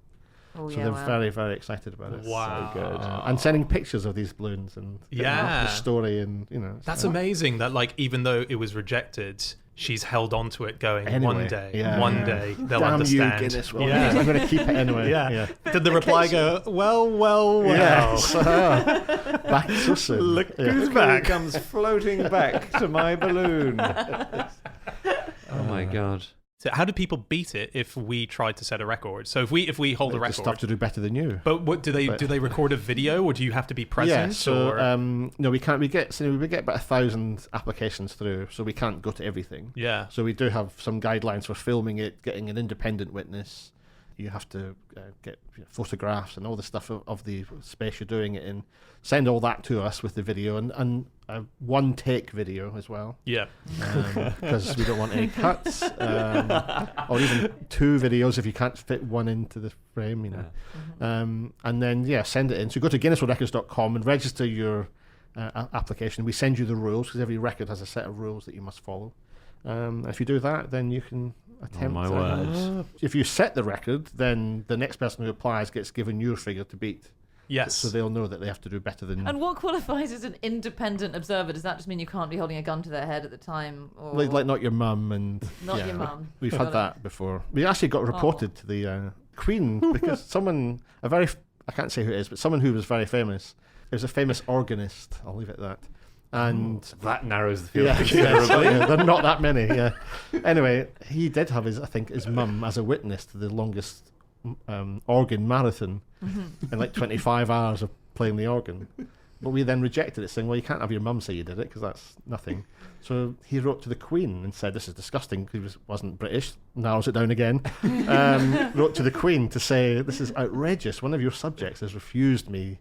Oh, So yeah, they're wow. very, very excited about it. Wow. So good. And sending pictures of these balloons and Yeah. the story, and That's amazing that, like, even though it was rejected, she's held on to it going, Anyway, one day they'll Damn understand. you, Guinness World Yeah. Records. I'm going to keep it anyway. Yeah. Did the reply go, well? Yes. Back so soon. Look Yeah. who's Who back. comes floating back to my balloon? Oh my god. So how do people beat it if we tried to set a record? So if we hold a Just record, have to do better than you. but what do they record a video, or do you have to be present? Yeah, so or? no, we can't. We get about 1,000 applications through, so we can't go to everything. Yeah. So we do have some guidelines for filming it, getting an independent witness. You have to get photographs and all the stuff of the space you're doing it in. Send all that to us with the video and a one take video as well, Yeah. because we don't want any cuts, or even two videos if you can't fit one into the frame, and then send it in. So go to guinnessworldrecords.com and register your application. We send you the rules, because every record has a set of rules that you must follow. If you do that, then you can attempt. my word. If you set the record, then the next person who applies gets given your figure to beat. Yes. So they'll know that they have to do better than. And what qualifies as an independent observer? Does that just mean you can't be holding a gun to their head at the time? Or like not your mum and Not your mum. We've Got had it. that before. We actually got reported to the Queen because someone, I can't say who it is, but someone who was very famous. It was a famous organist. I'll leave it at that. And That narrows the field yeah, considerably. there are not that many. Yeah. Anyway, he did have his mum as a witness to the longest organ marathon in like 25 hours of playing the organ. But we then rejected it, saying, well, you can't have your mum say you did it, because that's nothing. So he wrote to the Queen and said, this is disgusting, because he wasn't British, narrows it down again, wrote to the Queen to say, this is outrageous, one of your subjects has refused me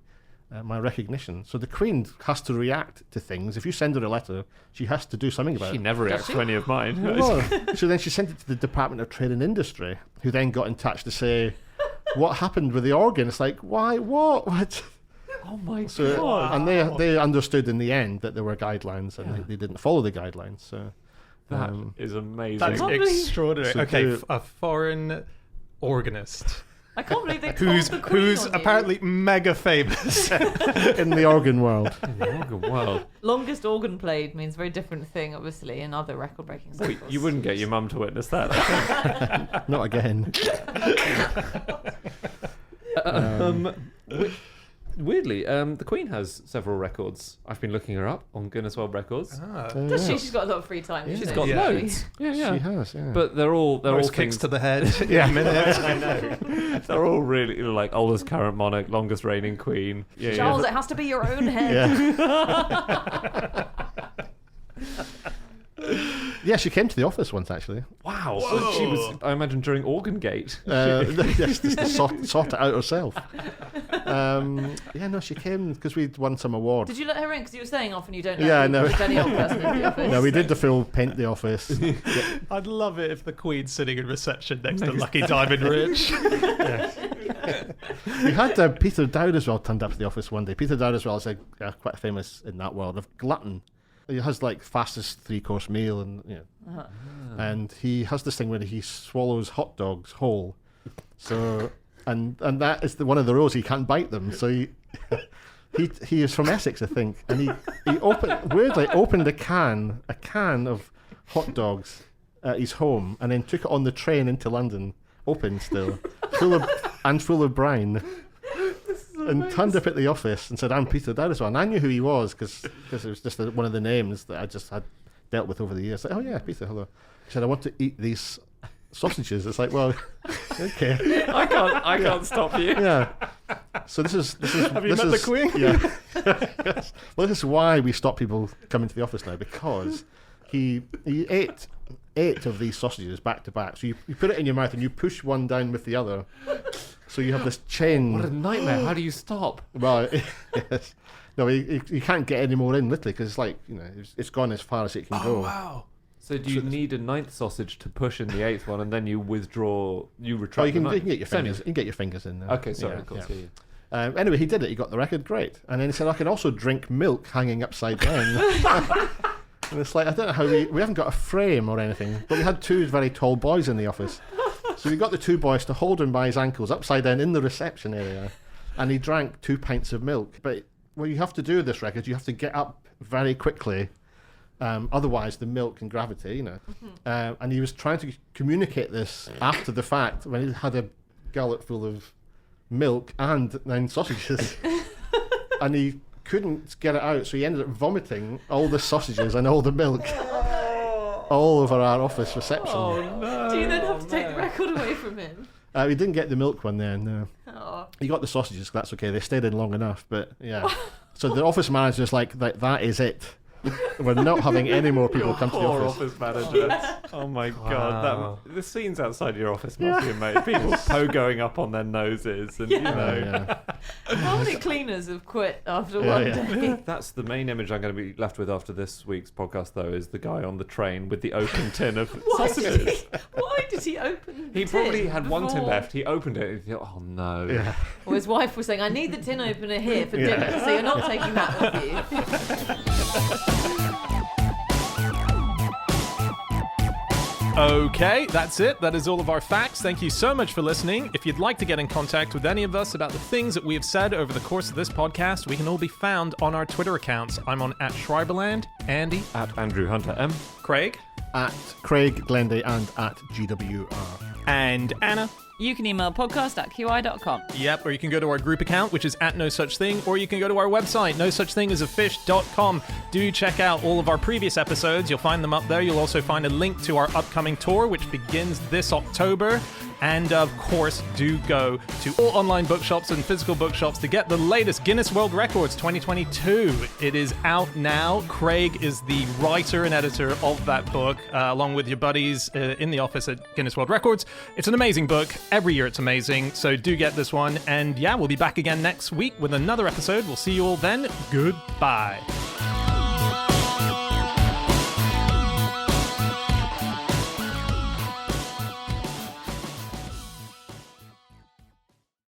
my recognition. So the Queen has to react to things. If you send her a letter, she has to do something about She it. never reacts to any of mine. Well, so then she sent it to the Department of Trade and Industry, who then got in touch to say, what happened with the organ? It's like, why, what? Oh my So, god. and they understood in the end that there were guidelines, and they didn't follow the guidelines. So That is amazing. That's can't believe- extraordinary. So Okay, do- a foreign organist I can't believe they called the Queen who's on you. apparently mega famous. in the organ world, In the organ world. Longest organ played means a very different thing, obviously, in other record-breaking Wait, circles. you wouldn't get your mum to witness that. I think. not again. Weirdly, the Queen has several records. I've been looking her up on Guinness World Records. Does she? She's got a lot of free time. doesn't She's she? got Yeah. loads. Yeah, yeah. She has, yeah. But they're all Most things kicks to the head. Yeah. I know. They're all really like oldest current monarch, longest reigning queen. Yeah, Charles, yeah. it has to be your own head. Yeah. Yeah, she came to the office once, actually. Wow. So she was, I imagine, during Organ Gate. Yes, just to sort it out herself. No, she came because we'd won some award. Did you let her in? Because you were saying often you don't let Yeah, no. just any old person in the office. No, we did the full paint the office. I'd love it if the Queen's sitting in reception next to Lucky Diamond Rich. We had Peter Dowd as well turned up to the office one day. Peter Dowd as well is quite famous in that world of glutton. He has like fastest 3-course meal, and and he has this thing where he swallows hot dogs whole. So and that is one of the rules. He can't bite them. So he is from Essex, I think, and he opened a can of hot dogs at his home, and then took it on the train into London, open still, full of brine. And turned up at the office and said, I'm Peter Dowd as well. And I knew who he was because it was just one of the names that I just had dealt with over the years. Like, oh yeah, Peter, hello. He said, I want to eat these sausages. It's like, well, okay. I can't stop you. Yeah. So this is Have you this met the is- Queen? Yeah. Well, this is why we stop people coming to the office now, because he ate 8 of these sausages back to back. So you put it in your mouth and you push one down with the other. So you have this chain. What a nightmare. How do you stop? Well, yes. No, you can't get any more in, literally, because it's like, it's gone as far as it can go. Oh, wow. So do you need a 9th sausage to push in the 8th one, and then you retract Oh, you can the 9th? get your Same fingers. as- You can get your fingers in there. Okay, sorry, Yeah, of course. yeah. Yeah. Anyway, he did it. He got the record. Great. And then he said, I can also drink milk hanging upside down. And it's like, I don't know how we haven't got a frame or anything, but we had 2 very tall boys in the office. So we got the 2 boys to hold him by his ankles upside down in the reception area, and he drank 2 pints of milk. But what you have to do with this record, you have to get up very quickly. Otherwise, the milk and gravity, you know. And he was trying to communicate this after the fact when he had a gullet full of milk and 9 sausages. And he couldn't get it out, so he ended up vomiting all the sausages and all the milk all over our office reception. Oh, no. Do you then have to take the record away from him? We didn't get the milk one then, no. Oh. He got the sausages, that's okay. They stayed in long enough, but yeah. So the office manager's like, that is it. We're not having any more people come to the Poor office. office manager. Oh my god, the scenes outside your office must be amazing. People pogoing up on their noses, and you know. Yeah. How many cleaners have quit after one day? That's the main image I'm going to be left with after this week's podcast, though, is the guy on the train with the open tin of sausages. Why did he open the He probably tin had one tin before? left. He opened it and he thought, oh no. Yeah. Well, his wife was saying, I need the tin opener here for dinner, so you're not taking that with you. Okay, that's it. That is all of our facts. Thank you so much for listening. If you'd like to get in contact with any of us about the things that we have said over the course of this podcast, we can all be found on our Twitter accounts. I'm on @Schreiberland, Andy, At Andrew Hunter M. Craig, At Craig Glenday and at GWR. and Anna. You can email podcast@qi.com. Yep, or you can go to our group account, which is @NoSuchThing, or you can go to our website, nosuchthingasafish.com. Do check out all of our previous episodes. You'll find them up there. You'll also find a link to our upcoming tour, which begins this October. And of course, do go to all online bookshops and physical bookshops to get the latest Guinness World Records 2022. It is out now. Craig is the writer and editor of that book, along with your buddies in the office at Guinness World Records. It's an amazing book. Every year it's amazing. So do get this one. And yeah, we'll be back again next week with another episode. We'll see you all then. Goodbye.